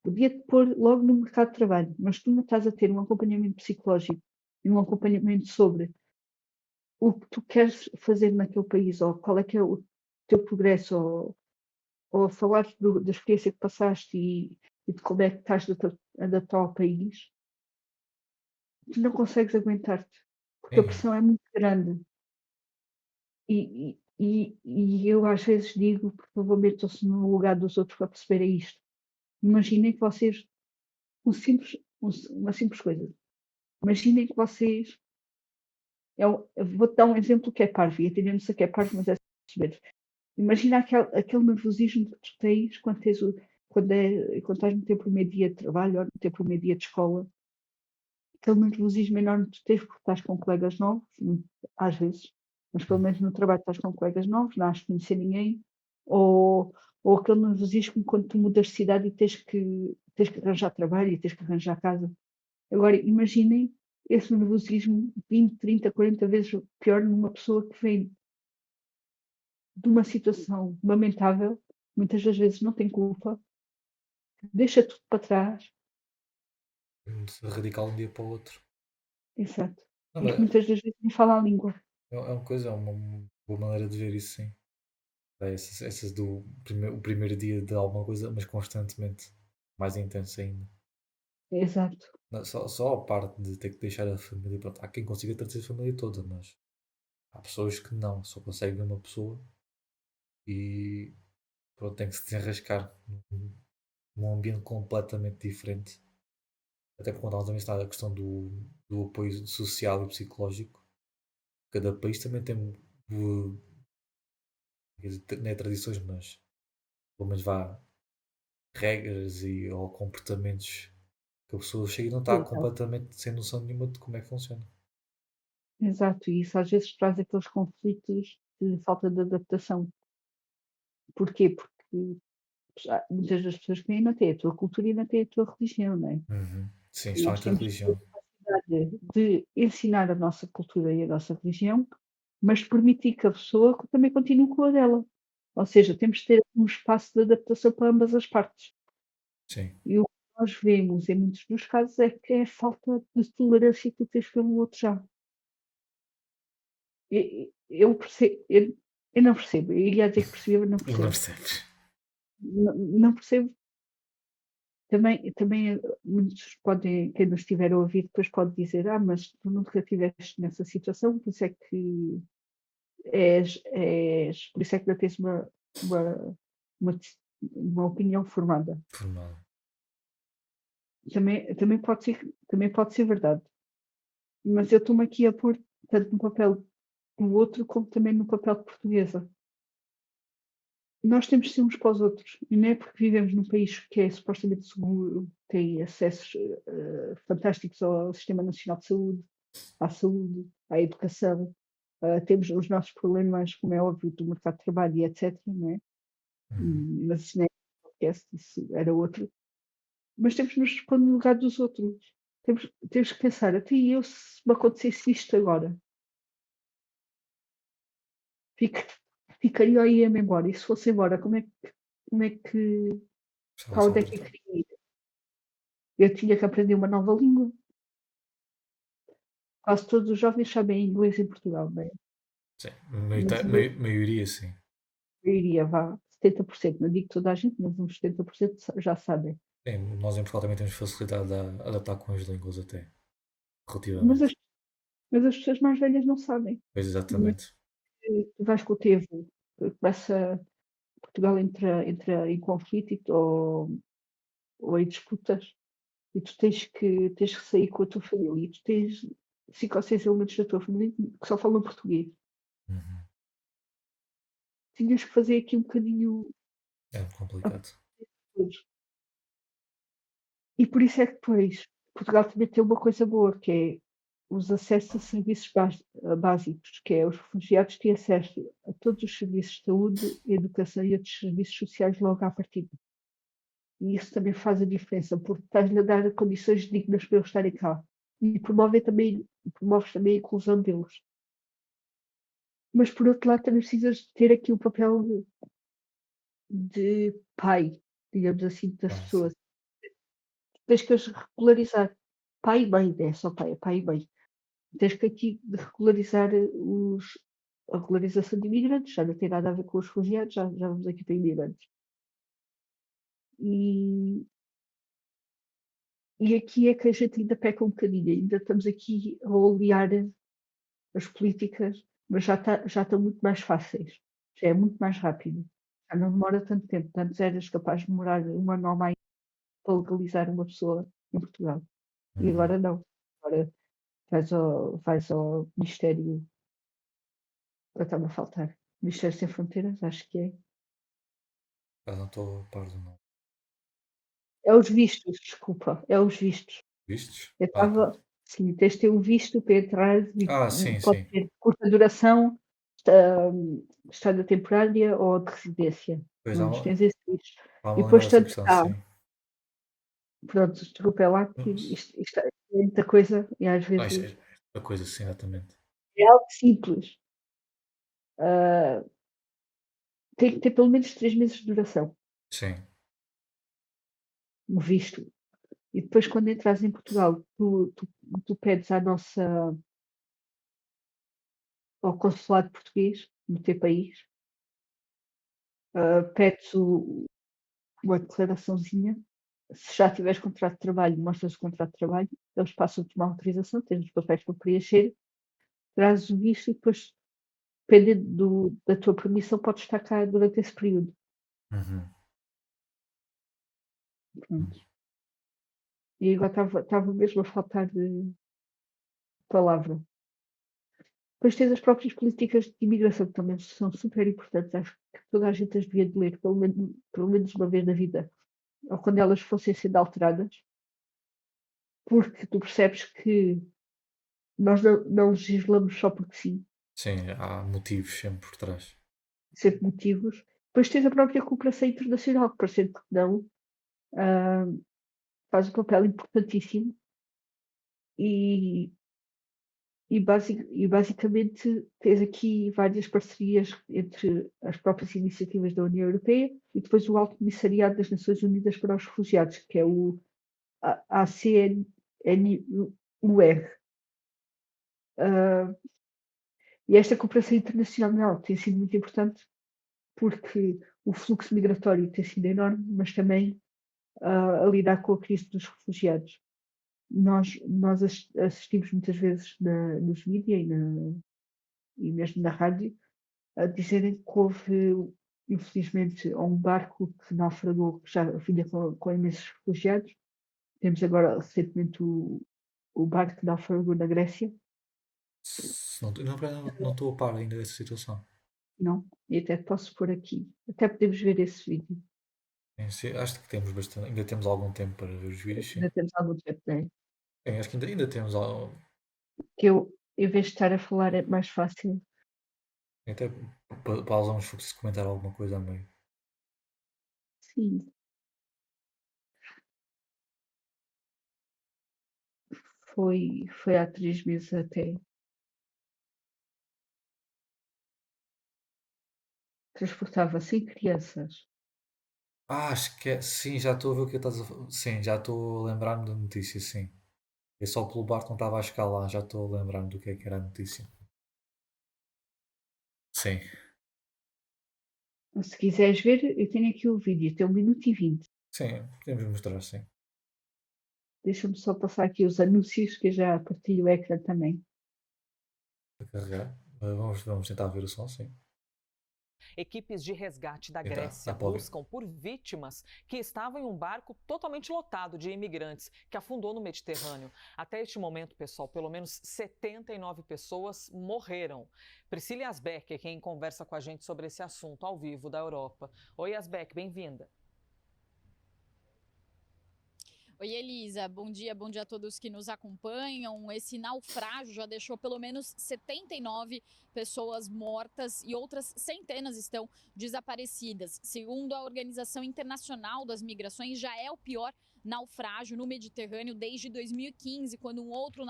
podia te pôr logo no mercado de trabalho, mas tu não estás a ter um acompanhamento psicológico e um acompanhamento sobre o que tu queres fazer naquele país, ou qual é que é o teu progresso, ou falar da experiência que passaste e de como é que estás a adaptar ao país, tu não consegues aguentar-te, porque a Sim. pressão é muito grande. E eu às vezes digo, por favor, metam-se no lugar dos outros para perceberem isto. Imaginem que vocês, um simples, uma simples coisa, imaginem que vocês, eu vou-te dar um exemplo que é parvo, e atendendo-se a que é parvo, mas é perceber. Imagina aquele nervosismo que tu tens quando estás no teu primeiro dia de trabalho ou no teu primeiro dia de escola, aquele nervosismo enorme que tu tens porque estás com colegas novos, às vezes, mas pelo menos no trabalho estás com colegas novos, não has de conhecer ninguém, ou aquele nervosismo quando tu mudas de cidade e tens que arranjar trabalho e tens que arranjar casa. Agora, imaginem esse nervosismo 20, 30, 40 vezes pior numa pessoa que vem de uma situação lamentável, muitas das vezes não tem culpa, deixa tudo para trás, Muito radical de um dia para o outro. exato, Não, e mas que muitas das vezes nem fala a língua. é uma coisa, é uma boa maneira de ver isso, sim. É essas do o primeiro dia de alguma coisa, mas constantemente mais intenso ainda. Exato, Não, só a parte de ter que deixar a família. Pronto, há quem consiga trazer a família toda, mas há pessoas que não, só conseguem ver uma pessoa e pronto, tem que se desenrascar num ambiente completamente diferente. Até porque quando nós também está a questão do apoio social e psicológico, cada país também tem, quer dizer, não é tradições, mas pelo menos vá regras ou comportamentos que a pessoa chega e não está exato, completamente sem noção nenhuma de como é que funciona. exato. E isso às vezes traz aqueles conflitos de falta de adaptação. Porquê? Porque muitas das pessoas que ainda têm a tua cultura e ainda têm a tua religião, não é? Uhum. Sim, E nós somente a temos que ter religião. a capacidade de ensinar a nossa cultura e a nossa religião, mas permitir que a pessoa também continue com a dela. Ou seja, temos de ter um espaço de adaptação para ambas as partes. Sim. E o que nós vemos em muitos dos casos é que é a falta de tolerância que tu tens pelo outro já. Eu percebo, eu não percebo. Eu ia dizer que percebo, mas não Não percebo. percebes? Não percebo. Também muitos podem, quem nos estiver a ouvir, depois pode dizer: mas tu nunca estiveste nessa situação, por isso é que por isso é que não tens uma, uma, uma opinião formada. Formal. Também pode ser verdade. Mas eu estou-me aqui a pôr tanto no papel do outro como também no papel de portuguesa. Nós temos de ser uns para os outros, e não é porque vivemos num país que é supostamente seguro, tem acessos fantásticos ao Sistema Nacional de Saúde, à saúde, à educação, temos os nossos problemas, como é óbvio, do mercado de trabalho e etc. Não é? Uhum. Mas isso não é podcast, isso era outro. Mas temos de nos pôr no lugar dos outros. Temos que pensar, até eu se me acontecesse isto agora, fic ficaria ou ia-me embora? E se fosse embora, como é que Estava para só onde a é que eu tentar. queria ir? Eu tinha que aprender uma nova língua. Quase todos os jovens sabem inglês em Portugal, não é? Sim, Mas maioria sim. eu iria, vá, 70%, não digo toda a gente, mas uns 70% já sabem. Sim, nós em Portugal também temos facilidade a adaptar com as línguas até, Mas relativamente. as mas as pessoas mais velhas não sabem. Pois Mas exatamente. tu vais com o tempo, começa Portugal entra em conflito ou em disputas, e tu tens que sair com a tua família, e tu tens 5 ou 6 elementos da tua família que só falam português. Uhum. Tinhas que fazer aqui um bocadinho É a complicado. todos. E por isso é que depois Portugal também tem uma coisa boa, que é os acessos a serviços básicos, que é os refugiados têm acesso a todos os serviços de saúde, educação e outros serviços sociais logo à partida. E isso também faz a diferença, porque estás-lhe a dar condições dignas para eles estarem cá. E promoves também a inclusão deles. Mas por outro lado também precisas ter aqui o papel de pai, digamos assim, das Ah, sim. pessoas. Tens que as regularizar. Pai e mãe, não é só pai, é pai e mãe. Tens que aqui regularizar a regularização de imigrantes, já não tem nada a ver com os refugiados, já vamos aqui para imigrantes. E, e aqui é que a gente ainda peca um bocadinho, ainda estamos aqui a olear as políticas, mas já estão muito mais fáceis, já é muito mais rápido, já não demora tanto tempo. Antes eras capaz de demorar um ano ou mais para legalizar uma pessoa em Portugal. E Uhum. agora não. Agora vais ao Ministério, agora está-me a faltar, Ministério Sem Fronteiras, acho que é. Ah, não estou a par do nome. É os vistos, desculpa, é os vistos. Vistos? Eu Ah, estava sim, tens de ter um visto para entrar e sim, pode sim. ter curta duração, estada temporária ou de residência, Pois mas tens esse visto. há E uma lembrar depois dessa tanto questão, cá, sim. pronto, desculpa, é lá que Mas- isto é muita coisa e às Não, isso vezes é a coisa, sim, exatamente. é algo simples. Ah, tem que ter pelo menos 3 meses de duração, Sim. o visto. E depois quando entras em Portugal, tu pedes ao consulado português no teu país, pedes uma declaraçãozinha. Se já tiveres contrato de trabalho, mostras o contrato de trabalho, eles passam-te uma autorização, tens os papéis para preencher, trazes o visto e depois, dependendo da tua permissão, podes estar cá durante esse período. Uhum. Uhum. Pronto. E agora estava mesmo a faltar de palavra. Depois tens as próprias políticas de imigração, que também são super importantes. Acho que toda a gente as devia de ler, pelo menos uma vez na vida, ou quando elas fossem sendo alteradas, porque tu percebes que nós não legislamos só porque sim, Sim, há motivos sempre por trás. sempre motivos. Depois tens a própria cooperação internacional, que parecendo que não, ah, faz um papel importantíssimo e, e basicamente tens aqui várias parcerias entre as próprias iniciativas da União Europeia e depois o Alto Comissariado das Nações Unidas para os Refugiados, que é o ACNUR. Ah, e esta cooperação internacional tem sido muito importante porque o fluxo migratório tem sido enorme, mas também a lidar com a crise dos refugiados. Nós assistimos muitas vezes nos mídias e mesmo na rádio a dizerem que houve, infelizmente, um barco que naufragou, que já vinha com imensos refugiados. Temos agora recentemente o barco que naufragou na Grécia, Não estou a par ainda dessa situação. não? E até posso pôr aqui. Até podemos ver esse vídeo. Sim, sim, acho que temos bastante, ainda temos algum tempo para ver os vídeos, sim. Ainda temos algum tempo, não é? Sim, acho que ainda temos Que eu, em vez de estar a falar, é mais fácil. até pausamos se comentar alguma coisa a meio. Sim, foi há 3 meses até. Transportava 100 crianças. Acho que é. Sim, já estou a ver o que estás a falar. Sim, já estou a lembrar-me da notícia, sim. É só pelo barco não estava a chegar lá, já estou a lembrar-me do que era a notícia. Sim. Se quiseres ver, eu tenho aqui o vídeo, tem 1 minuto e 20. Sim, podemos mostrar, sim. Deixa-me só passar aqui os anúncios que eu já partilho o ecrã também. Para carregar. Vamos tentar ver o som, sim. Equipes de resgate da Então, Grécia dá para ouvir. buscam por vítimas que estavam em um barco totalmente lotado de imigrantes que afundou no Mediterrâneo. Até este momento, pessoal, pelo menos 79 pessoas morreram. Priscila Asbeck é quem conversa com a gente sobre esse assunto ao vivo da Europa. Oi, Asbeck, bem-vinda. Oi, Elisa. Bom dia a todos que nos acompanham. Esse naufrágio já deixou pelo menos 79 pessoas mortas e outras centenas estão desaparecidas. Segundo a Organização Internacional das Migrações, já é o pior naufrágio no Mediterrâneo desde 2015, quando um outro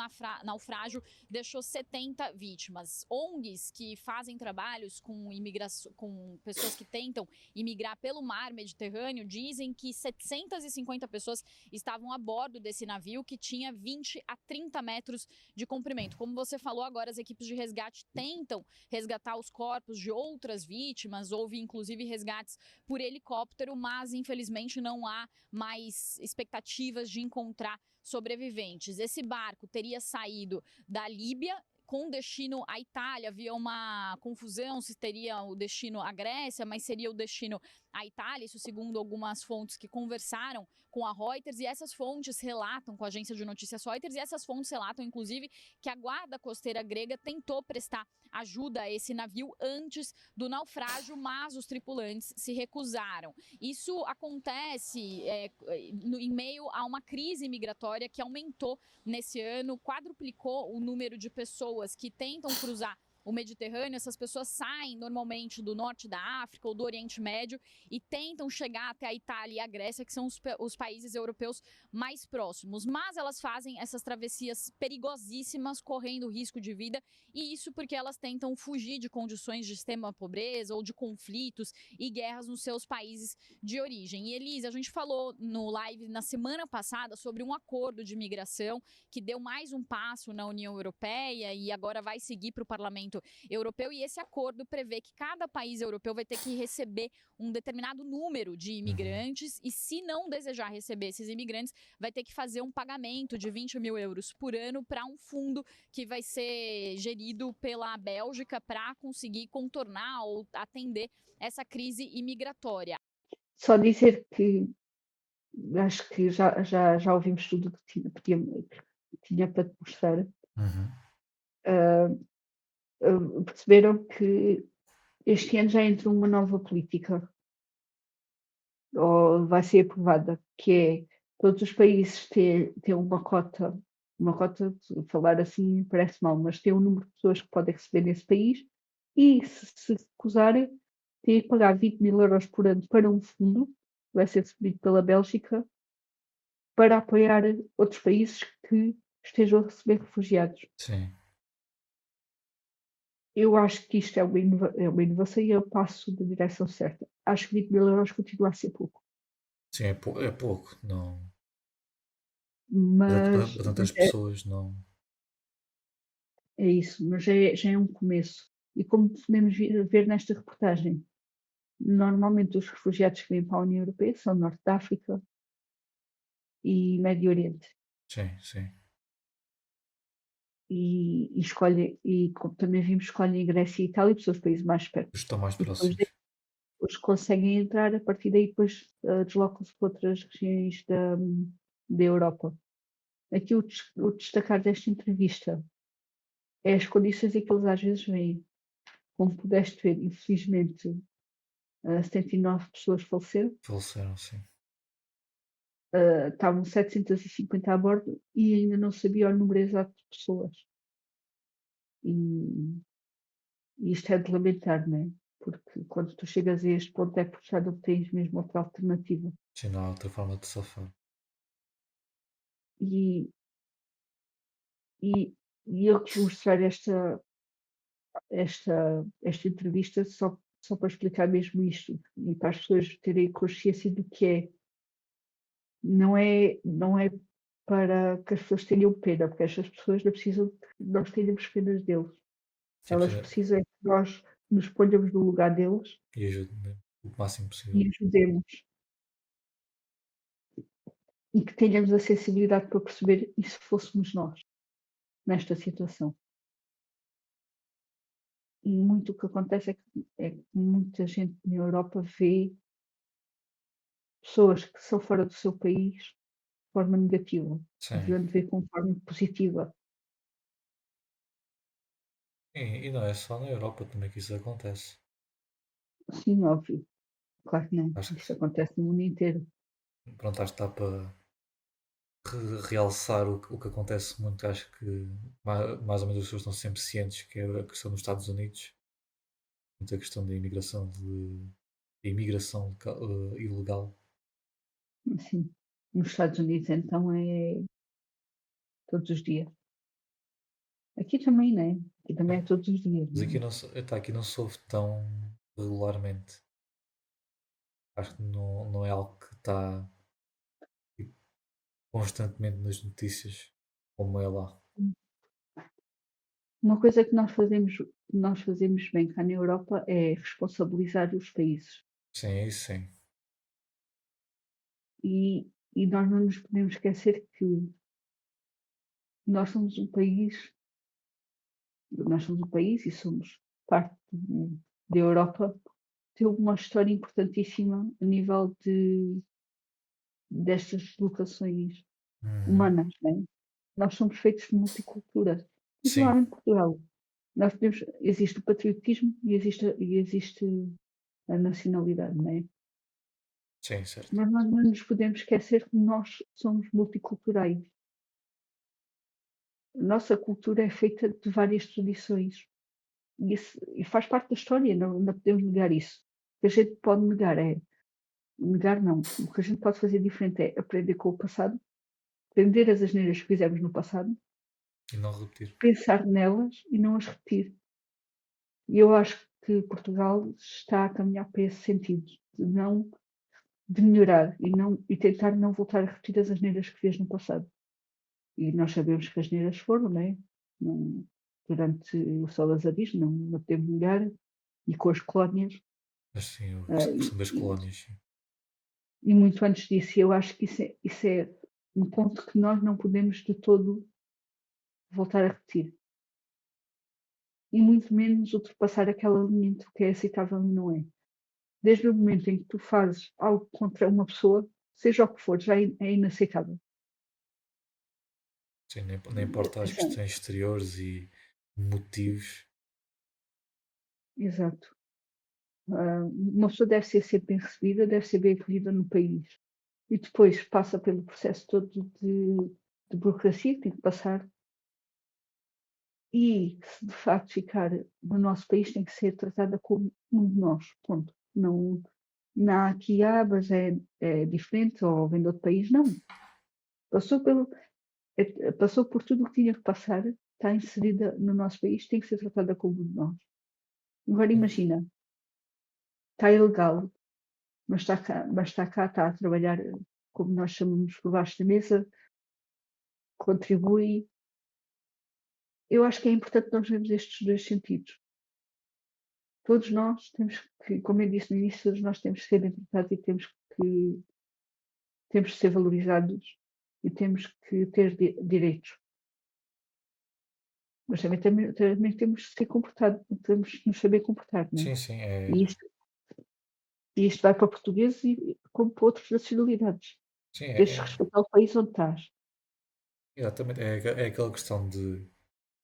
naufrágio deixou 70 vítimas. ONGs que fazem trabalhos com pessoas que tentam imigrar pelo mar Mediterrâneo dizem que 750 pessoas estavam a bordo desse navio que tinha 20 a 30 metros de comprimento. Como você falou agora, as equipes de resgate tentam resgatar os corpos de outras vítimas, houve inclusive resgates por helicóptero, mas infelizmente não há mais expectativas de encontrar sobreviventes. Esse barco teria saído da Líbia com destino à Itália. Havia uma confusão se teria o destino à Grécia, mas seria o destino à Itália, isso segundo algumas fontes que conversaram com a Reuters, e essas fontes relatam, com a agência de notícias Reuters, e essas fontes relatam, inclusive, que a guarda costeira grega tentou prestar ajuda a esse navio antes do naufrágio, mas os tripulantes se recusaram. Isso acontece em meio a uma crise migratória que aumentou nesse ano, quadruplicou o número de pessoas que tentam cruzar o Mediterrâneo. Essas pessoas saem normalmente do norte da África ou do Oriente Médio e tentam chegar até a Itália e a Grécia, que são os países europeus mais próximos. Mas elas fazem essas travessias perigosíssimas, correndo risco de vida, e isso porque elas tentam fugir de condições de extrema pobreza ou de conflitos e guerras nos seus países de origem. E Elisa, a gente falou no live na semana passada sobre um acordo de migração que deu mais um passo na União Europeia e agora vai seguir para o Parlamento Europeu, e esse acordo prevê que cada país europeu vai ter que receber um determinado número de imigrantes e, se não desejar receber esses imigrantes, vai ter que fazer um pagamento de 20 mil euros por ano para um fundo que vai ser gerido pela Bélgica para conseguir contornar ou atender essa crise imigratória. Só dizer que acho que já ouvimos tudo o que tinha para te mostrar. Uhum. Perceberam que este ano já entrou uma nova política, ou vai ser aprovada, que é todos os países têm uma cota, falar assim parece mal, mas tem um número de pessoas que podem receber nesse país, e se recusarem, têm que pagar 20 mil euros por ano para um fundo, que vai ser recebido pela Bélgica, para apoiar outros países que estejam a receber refugiados. Sim. Eu acho que isto é uma inovação e é um passo da direção certa. Acho que 20 mil euros continua a ser pouco, Sim, é pouco. Não. mas, Para tantas mas é, pessoas, não. é isso, mas já é um começo. E como podemos ver nesta reportagem, normalmente os refugiados que vêm para a União Europeia são Norte da África e Médio Oriente. Sim, sim. E como também vimos, escolhem Grécia e Itália, porque são os países mais perto. Os que estão mais E depois próximos. os que conseguem entrar, a partir daí depois deslocam-se para outras regiões da Europa. Aqui o destacar desta entrevista é as condições em que eles às vezes vêm. Como pudeste ver, infelizmente, 79 pessoas faleceram, Faleceram, sim. estavam 750 a bordo e ainda não sabia o número exato de pessoas. E isto é de lamentar, não é? porque quando tu chegas a este ponto é porque já não tens mesmo outra alternativa. Sim, não há outra forma de safar. E, e, e eu quis mostrar esta entrevista só para explicar mesmo isto e para as pessoas terem consciência do que é. Não é para que as pessoas tenham pena, porque estas pessoas não precisam que nós tenhamos penas deles. Sim, Elas precisam é que nós nos ponhamos no lugar deles e ajude, né? O máximo possível. e ajudemos. E que tenhamos a sensibilidade para perceber e se fôssemos nós nesta situação. E muito o que acontece é que muita gente na Europa vê pessoas que são fora do seu país de forma negativa, Sim. devendo ver como forma positiva. E não é só na Europa também que isso acontece. Sim, óbvio. Claro que não. Acho que Isso acontece no mundo inteiro. pronto, acho que está para realçar o que acontece muito. Acho que mais ou menos as pessoas estão sempre cientes que é a questão dos Estados Unidos, muita questão da imigração ilegal. Assim, nos Estados Unidos, então, é todos os dias. Aqui também, né? Aqui também é todos os dias. Mas aqui Né? aqui não se ouve tão regularmente. Acho que não é algo que está tipo, constantemente nas notícias como é lá. Uma coisa que nós fazemos bem cá na Europa é responsabilizar os países. Sim, é isso sim. E nós não nos podemos esquecer que nós somos um país, e somos parte da Europa, tem uma história importantíssima a nível destas deslocações humanas, né? Nós somos feitos de multicultura, Sim, principalmente Portugal. Existe o patriotismo e existe a nacionalidade, não é? sim, certo. Mas nós não nos podemos esquecer que nós somos multiculturais. A nossa cultura é feita de várias tradições e faz parte da história, não podemos negar isso. O que a gente pode negar é negar não. O que a gente pode fazer diferente é aprender com o passado, aprender as asneiras que fizemos no passado, E não repetir. pensar nelas e não as repetir. E eu acho que Portugal está a caminhar para esse sentido, de melhorar e tentar não voltar a repetir as asneiras que fez no passado. E nós sabemos que as asneiras foram, não é? Durante o salazarismo, não podemos negar, e com as colónias, Mas sim, a e, questão das colónias, sim. e muito antes disso. Eu acho que isso é um ponto que nós não podemos de todo voltar a repetir. E muito menos ultrapassar aquela linha entre o que é aceitável e não é. Desde o momento em que tu fazes algo contra uma pessoa, seja o que for, já é inaceitável. Sim, nem importa as Atenção. questões exteriores e motivos. Exato. Uma pessoa deve ser sempre bem recebida, deve ser bem acolhida no país. E depois passa pelo processo todo de burocracia que tem que passar. E se de facto ficar no nosso país, tem que ser tratada como um de nós. Ponto. Não há aqui, mas é diferente, ou vem de outro país. Não. Passou passou por tudo o que tinha que passar, está inserida no nosso país, tem que ser tratada como um de nós. Agora imagina, está ilegal, mas está cá, está a trabalhar, como nós chamamos, por baixo da mesa, contribui. Eu acho que é importante nós vermos estes dois sentidos. Todos nós temos que, como eu disse no início, todos nós temos que ser bem tratados e temos que ser valorizados e temos que ter direitos. Mas também temos que ser comportados, temos que nos saber comportar, não é? Sim, sim, é. E isto vai para portugueses como para outras nacionalidades. Sim, Tens de respeitar o país onde estás. exatamente. É aquela questão de,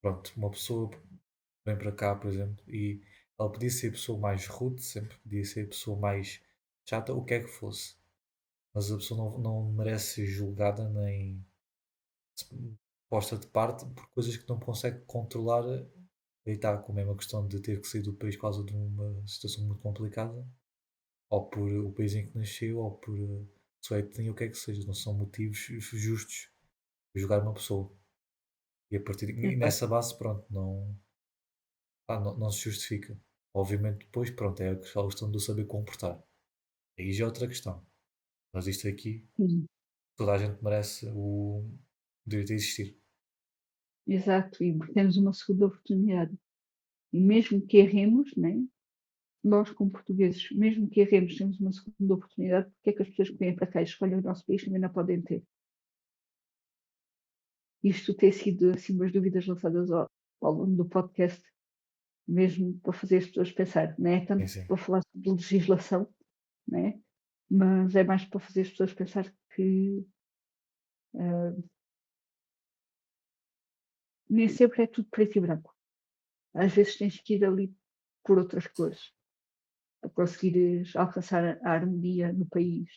pronto, uma pessoa vem para cá, por exemplo, e ela podia ser a pessoa mais rude, sempre podia ser a pessoa mais chata, o que é que fosse. Mas a pessoa não merece ser julgada nem posta de parte por coisas que não consegue controlar aí está com a mesma questão de ter que sair do país por causa de uma situação muito complicada, ou por o país em que nasceu, ou por sua etnia, o que é que seja, não são motivos justos para julgar uma pessoa. E a partir e Exato. nessa base, pronto, não se justifica. Obviamente depois, pronto, é a questão do saber comportar. Aí já é outra questão. Mas isto aqui, Sim, toda a gente merece o direito a existir. exato. E temos uma segunda oportunidade. E mesmo que erremos, né? Nós, como portugueses, mesmo que erremos, temos uma segunda oportunidade. Porque é que as pessoas que vêm para cá e escolhem o nosso país também não podem ter? Isto tem sido, assim, umas dúvidas lançadas ao longo do podcast, mesmo para fazer as pessoas pensar. Não é Sim, tanto sim. para falar sobre legislação, né? Mas é mais para fazer as pessoas pensar que ah, nem sempre é tudo preto e branco. Às vezes tens que ir ali por outras cores, para conseguires alcançar a harmonia no país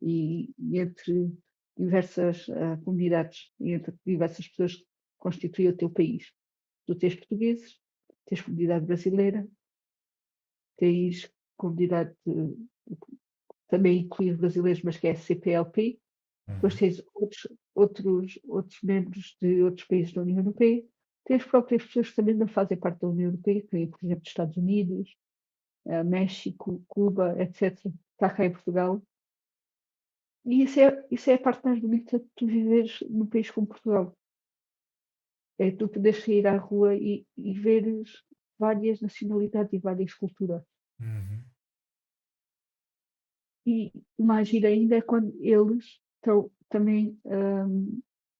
e entre diversas comunidades e entre diversas pessoas que constituem o teu país. Tu tens portugueses, tens comunidade brasileira, tens comunidade também incluir brasileiros, mas que é CPLP, depois Uhum. tens outros membros de outros países da União Europeia, tens próprias pessoas que também não fazem parte da União Europeia, que vêm, por exemplo, dos Estados Unidos, México, Cuba, etc., está cá em Portugal. E isso é a parte mais bonita de tu viveres num país como Portugal. É tu poderes sair à rua e veres várias nacionalidades e várias culturas. Uhum. E mais giro ainda é quando eles estão também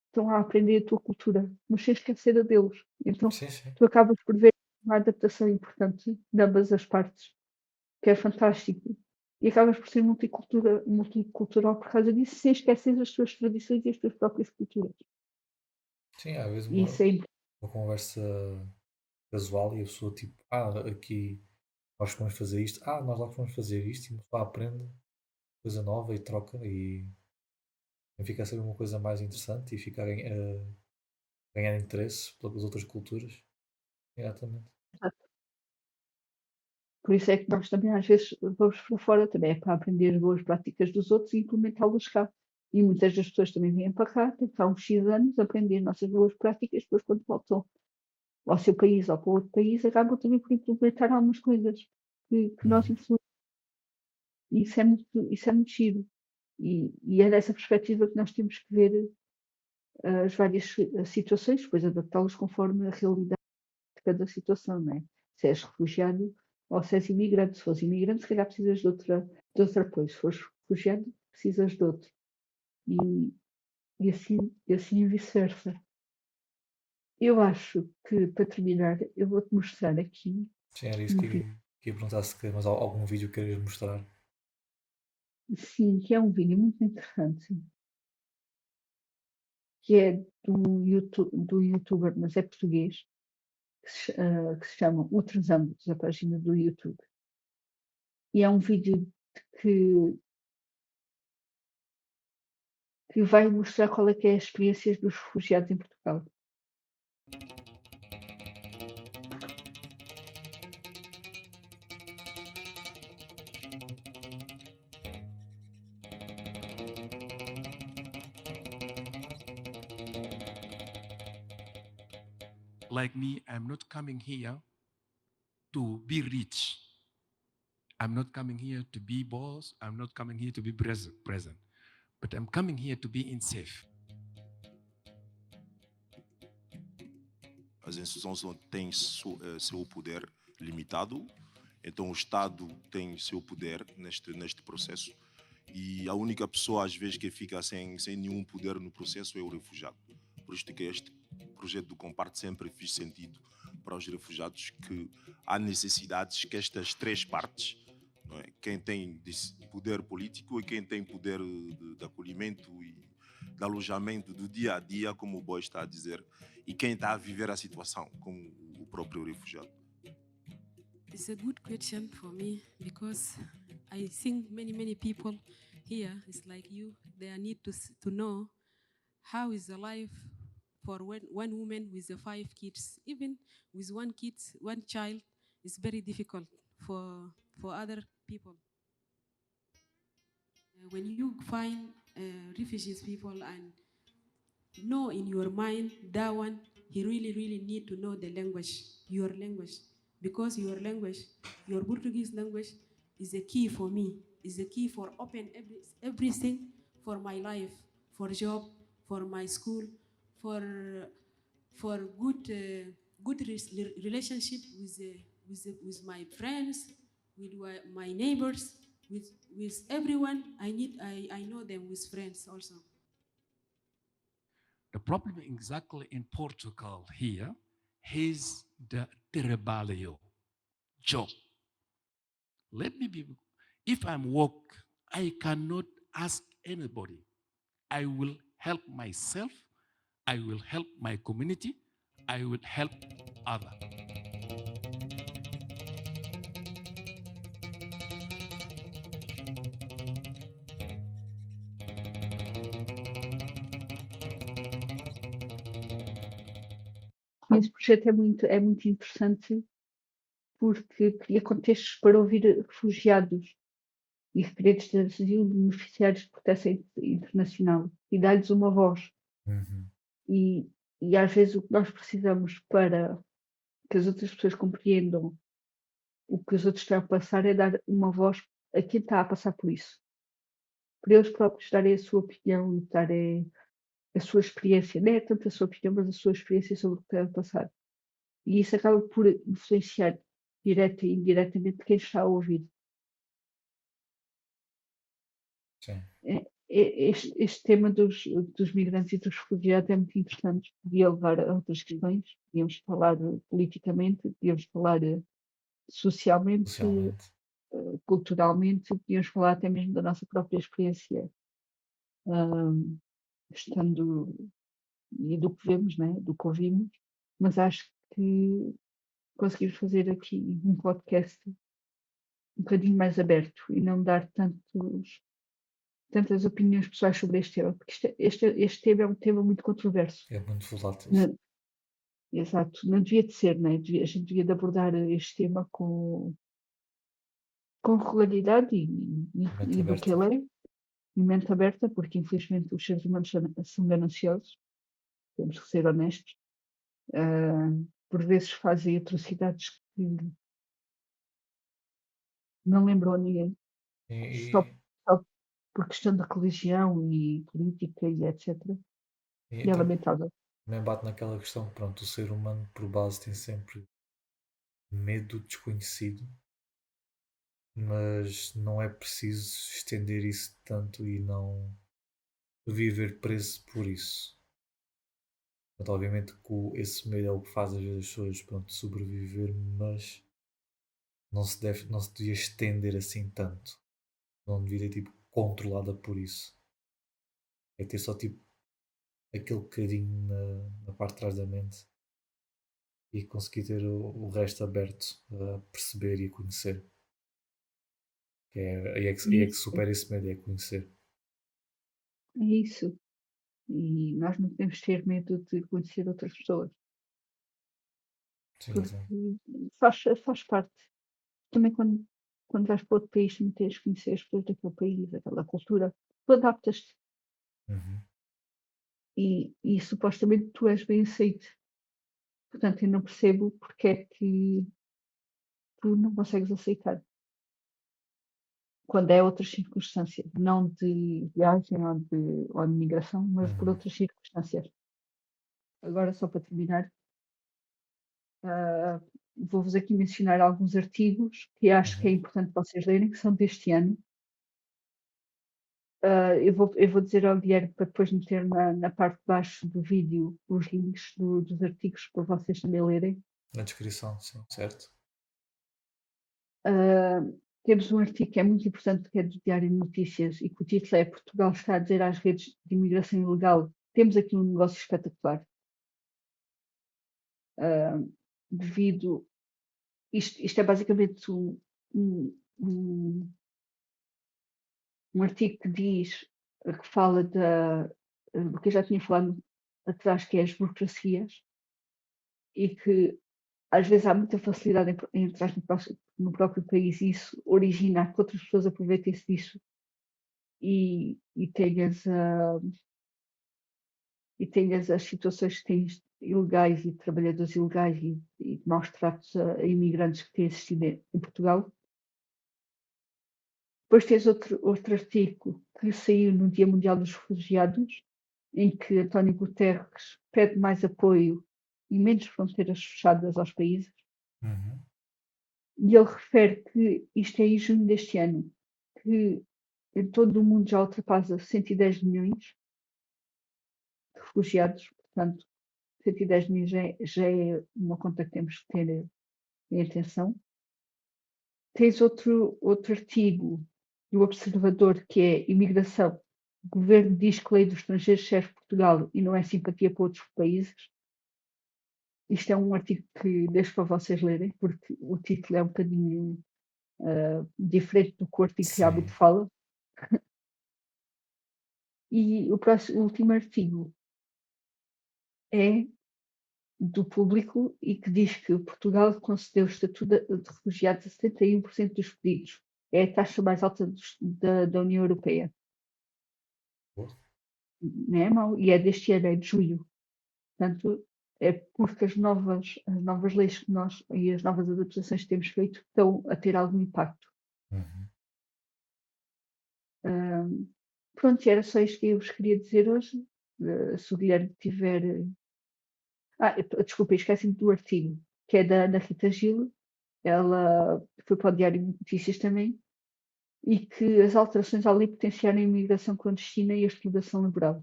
estão a aprender a tua cultura, mas sem esquecer a deles. Então Sim, sim. tu acabas por ver uma adaptação importante de ambas as partes, que é fantástico. E acabas por ser multicultural por causa disso, sem esquecer as tuas tradições e as tuas próprias culturas. Sim, às vezes E isso é uma conversa casual e a pessoa tipo, aqui nós vamos fazer isto, nós lá vamos fazer isto e uma pessoa aprende coisa nova e troca e fica a ser uma coisa mais interessante e fica a ganhar interesse pelas outras culturas. Exatamente. importante. Por isso é que nós também às vezes vamos para fora, também é para aprender as boas práticas dos outros e implementá-las cá. E muitas das pessoas também vêm para cá, têm que estar uns X anos, aprender as nossas boas práticas, depois quando voltam ao seu país ou para outro país, acabam também por implementar algumas coisas que nós Uhum. influenciamos. E isso é muito giro. E é dessa perspectiva que nós temos que ver as várias situações, depois adaptá-las conforme a realidade de cada situação, não é? Se és refugiado ou se és imigrante. Se fores imigrante, se calhar precisas de outro apoio. Se fores refugiado, precisas de outro. E, e assim vice-versa. Eu acho que, para terminar, eu vou-te mostrar aqui Sim, era isso um vídeo. que ia perguntar se quer, mas algum vídeo que queiras mostrar. Sim, que é um vídeo muito interessante, que é do youtuber, mas é português, que se chama Outros Âmbitos, a página do YouTube. E é um vídeo que, que vai mostrar qual é que é as experiências dos refugiados em Portugal. Like me, I'm not coming here to be rich. I'm not coming here to be boss. I'm not coming here to be present. But I'm coming here to be in safe. As instituições têm seu poder limitado, então o Estado tem seu poder neste processo e a única pessoa às vezes que fica sem nenhum poder no processo é o refugiado. Por isto que este projeto do Comparte sempre fez sentido para os refugiados, que há necessidades que estas três partes, não é? Quem tem poder político e quem tem poder de acolhimento e de alojamento do dia a dia, como o Boy está a dizer, e quem está a viver a situação, como o próprio refugiado. It's a good question for me because I think many people here is like you. They need to know how is the life for one woman with the 5 kids. Even with one child, it's very difficult for other people. When you find refugees people and know in your mind that one, he really need to know the language, your language, because your language, your Portuguese language, is a key for me, is a key for open everything for my life, for job, for my school, for good relationship with my friends, with my neighbors, with everyone. I know them with friends also. The problem exactly in Portugal here is the trabalho, job. Let me be, if I'm work, I cannot ask anybody. I will help myself, I will help my community, I will help other. Esse projeto é muito interessante porque cria contextos para ouvir refugiados e requerentes de asilo, beneficiários de proteção internacional e dar-lhes uma voz. Uhum. E às vezes o que nós precisamos para que as outras pessoas compreendam o que os outros estão a passar é dar uma voz a quem está a passar por isso. Para eles próprios darem a sua opinião e darem a sua experiência, não é tanto a sua opinião, mas a sua experiência sobre o que estão a passar. E isso acaba por influenciar direta e indiretamente quem está a ouvir. Sim. Este tema dos migrantes e dos refugiados é muito interessante. Podia levar a outras questões, podíamos falar politicamente, podíamos falar socialmente, Socialmente. culturalmente, podíamos falar até mesmo da nossa própria experiência, estando e do que vemos, né? Do que ouvimos, mas acho que conseguimos fazer aqui um podcast um bocadinho mais aberto e não dar tantas opiniões pessoais sobre este tema, porque este tema é um tema muito controverso. É muito volátil. Exato, não devia de ser, né? A gente devia de abordar este tema com regularidade Mente e do que aberta. ele é, e mente aberta, porque infelizmente os seres humanos são gananciosos, temos que ser honestos. Por vezes fazem atrocidades que não lembram a ninguém, só por questão da religião e política e etc. E é então, lamentável. também bate naquela questão que, pronto, o ser humano por base tem sempre medo do desconhecido, mas não é preciso estender isso tanto e não viver preso por isso. Portanto, obviamente que esse medo é o que faz às vezes as pessoas, pronto, sobreviver, mas não se devia estender assim tanto. Não devia ter tipo controlada por isso. É ter só tipo aquele bocadinho na parte de trás da mente e conseguir ter o resto aberto a perceber e a conhecer. Aí é que supera esse medo, é conhecer. É isso. E nós não podemos ter medo de conhecer outras pessoas, Sim, porque sim. faz parte. Também quando vais para outro país, também tens de conhecer as pessoas daquele país, aquela cultura. Tu adaptas-te Uhum. e supostamente tu és bem aceito. Portanto, eu não percebo porque é que tu não consegues aceitar. Quando é outras circunstâncias, não de viagem ou de migração, mas por Uhum. outras circunstâncias. Agora, só para terminar, vou-vos aqui mencionar alguns artigos que acho que é importante vocês lerem, que são deste ano. Eu vou dizer ao Guilherme para depois meter na parte de baixo do vídeo os links dos artigos para vocês também lerem. Na descrição, sim, certo? Temos um artigo que é muito importante, que é do Diário de Notícias, e que o título é Portugal está a dizer às redes de imigração ilegal: temos aqui um negócio espetacular. Devido. Isto é basicamente um artigo que diz, que fala do que eu já tinha falado atrás, que é as burocracias, e que às vezes há muita facilidade em entrar no próprio país, e isso origina que outras pessoas aproveitem-se disso e tenhas as situações que tens ilegais e de trabalhadores ilegais e de maus tratos a imigrantes que têm existido em Portugal. Depois tens outro artigo que saiu no Dia Mundial dos Refugiados, em que António Guterres pede mais apoio e menos fronteiras fechadas aos países. Uhum. E ele refere que isto é em junho deste ano, que em todo o mundo já ultrapassa 110 milhões de refugiados, portanto, 110 milhões já é uma conta que temos que ter em atenção. Tens outro artigo do Observador, que é Imigração. O governo diz que a lei dos estrangeiros serve Portugal e não é simpatia para outros países. Isto é um artigo que deixo para vocês lerem, porque o título é um bocadinho diferente do que o artigo realmente Sim. fala. E o último artigo é do Público e que diz que Portugal concedeu o estatuto de refugiados a 71% dos pedidos. É a taxa mais alta da União Europeia. Boa. Não é mau? E é deste ano, é de julho. Portanto, é porque as novas leis que nós e as novas adaptações que temos feito estão a ter algum impacto. Uhum. Pronto, era só isto que eu vos queria dizer hoje. Se o Guilherme tiver. Desculpa, esqueci-me do artigo, que é da Ana Rita Gil. Ela foi para o Diário de Notícias também. E que as alterações à lei potenciaram a imigração clandestina e a exploração laboral.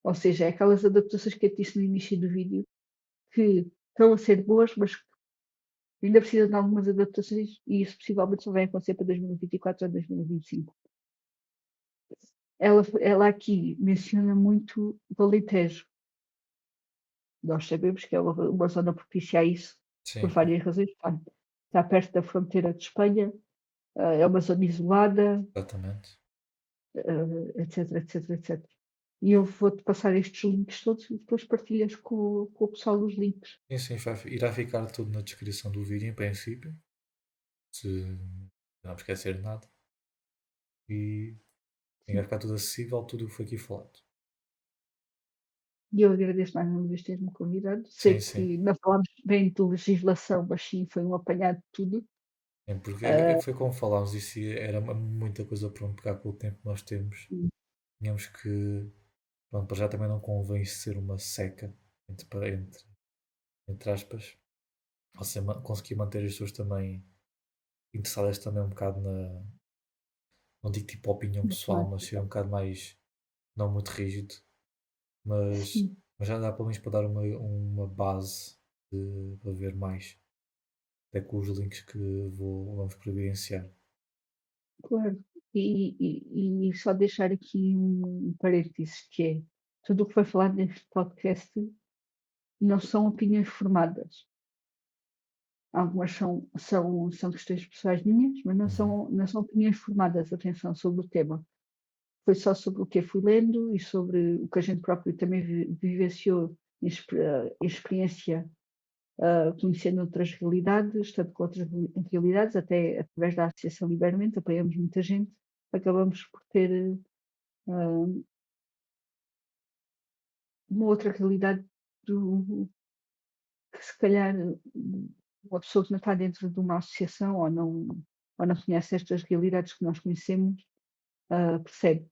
Ou seja, é aquelas adaptações que eu disse no início do vídeo, que estão a ser boas, mas ainda precisam de algumas adaptações e isso possivelmente só vai acontecer para 2024 ou 2025. Ela aqui menciona muito o Alentejo. Nós sabemos que é uma zona propícia a isso, por Sim, várias razões. Está perto da fronteira de Espanha, é uma zona isolada, exatamente. etc, etc, etc. E eu vou-te passar estes links todos e depois partilhas com o pessoal os links. Sim, irá ficar tudo na descrição do vídeo, em princípio. Se não me esquecer de nada. E vai ficar tudo acessível, tudo o que foi aqui falado. E eu agradeço mais uma vez ter-me convidado. Sim, Sei sim. que não falámos bem de legislação, mas sim foi um apanhado de tudo. É porque foi como falámos, isso era muita coisa para pegar com o tempo que nós temos. Sim. Tínhamos que. Pronto, para já também não convém ser uma seca, entre aspas. Você conseguir manter as pessoas também interessadas também um bocado na. Não digo tipo opinião pessoal, mas ser um bocado mais. Não muito rígido. Mas já dá pelo menos para dar uma base para ver mais. Até com os links que vamos providenciar. Claro. E só deixar aqui um parênteses, que é tudo o que foi falado neste podcast não são opiniões formadas. Algumas são questões pessoais minhas, mas não são opiniões formadas, atenção, sobre o tema. Foi só sobre o que eu fui lendo e sobre o que a gente próprio também vivenciou em experiência, conhecendo outras realidades, tanto com outras realidades, até através da Associação Liberamente, apoiamos muita gente, acabamos por ter uma outra realidade que se calhar uma pessoa que não está dentro de uma associação ou não conhece estas realidades que nós conhecemos, percebe.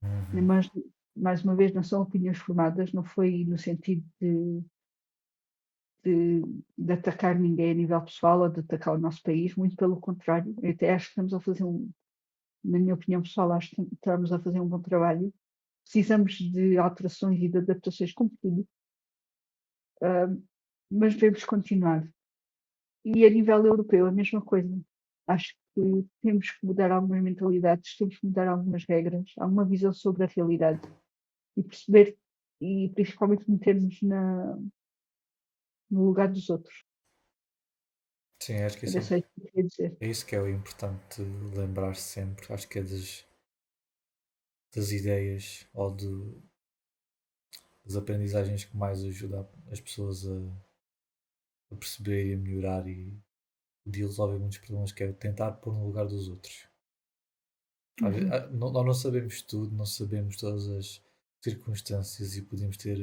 Uhum. Mas, mais uma vez, não são opiniões formadas, não foi no sentido de atacar ninguém a nível pessoal ou de atacar o nosso país, muito pelo contrário. Eu até acho que estamos a fazer na minha opinião pessoal, acho que estamos a fazer um bom trabalho. Precisamos de alterações e de adaptações, como tudo, mas devemos continuar. E a nível europeu, a mesma coisa. Acho que temos que mudar algumas mentalidades, temos que mudar algumas regras, alguma visão sobre a realidade e perceber, e principalmente metermos no lugar dos outros. Sim, acho que Era só isso que eu queria dizer. é isso que é o importante lembrar sempre. Acho que é das ideias ou das aprendizagens que mais ajuda as pessoas a perceber e a melhorar e de resolver muitos problemas, que é tentar pôr no lugar dos outros. Nós não sabemos tudo, não sabemos todas as circunstâncias e podemos ter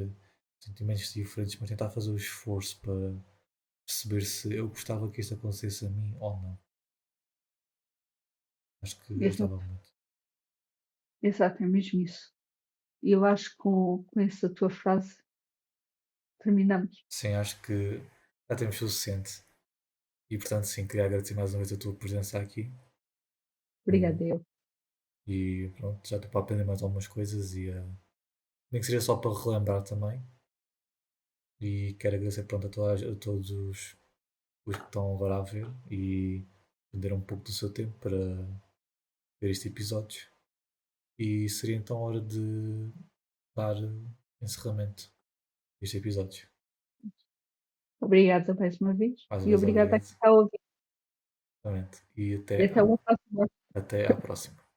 sentimentos diferentes, mas tentar fazer o esforço para perceber se eu gostava que isto acontecesse a mim ou não. Acho que Exato. ajudava muito. Exato, é mesmo isso. E eu acho que com essa tua frase terminamos. Sim, acho que já temos o suficiente. E portanto, sim, queria agradecer mais uma vez a tua presença aqui. Obrigada, eu. E pronto, já estou para aprender mais algumas coisas e nem que seja só para relembrar também. E quero agradecer pronto, a todos os que estão agora a ver e perderam um pouco do seu tempo para ver este episódio. E seria então hora de dar encerramento a este episódio. Obrigada mais uma vez. Mais uma E vez, obrigada a obrigado. quem está a ouvir. Exatamente. E E até uma próxima. até à próxima.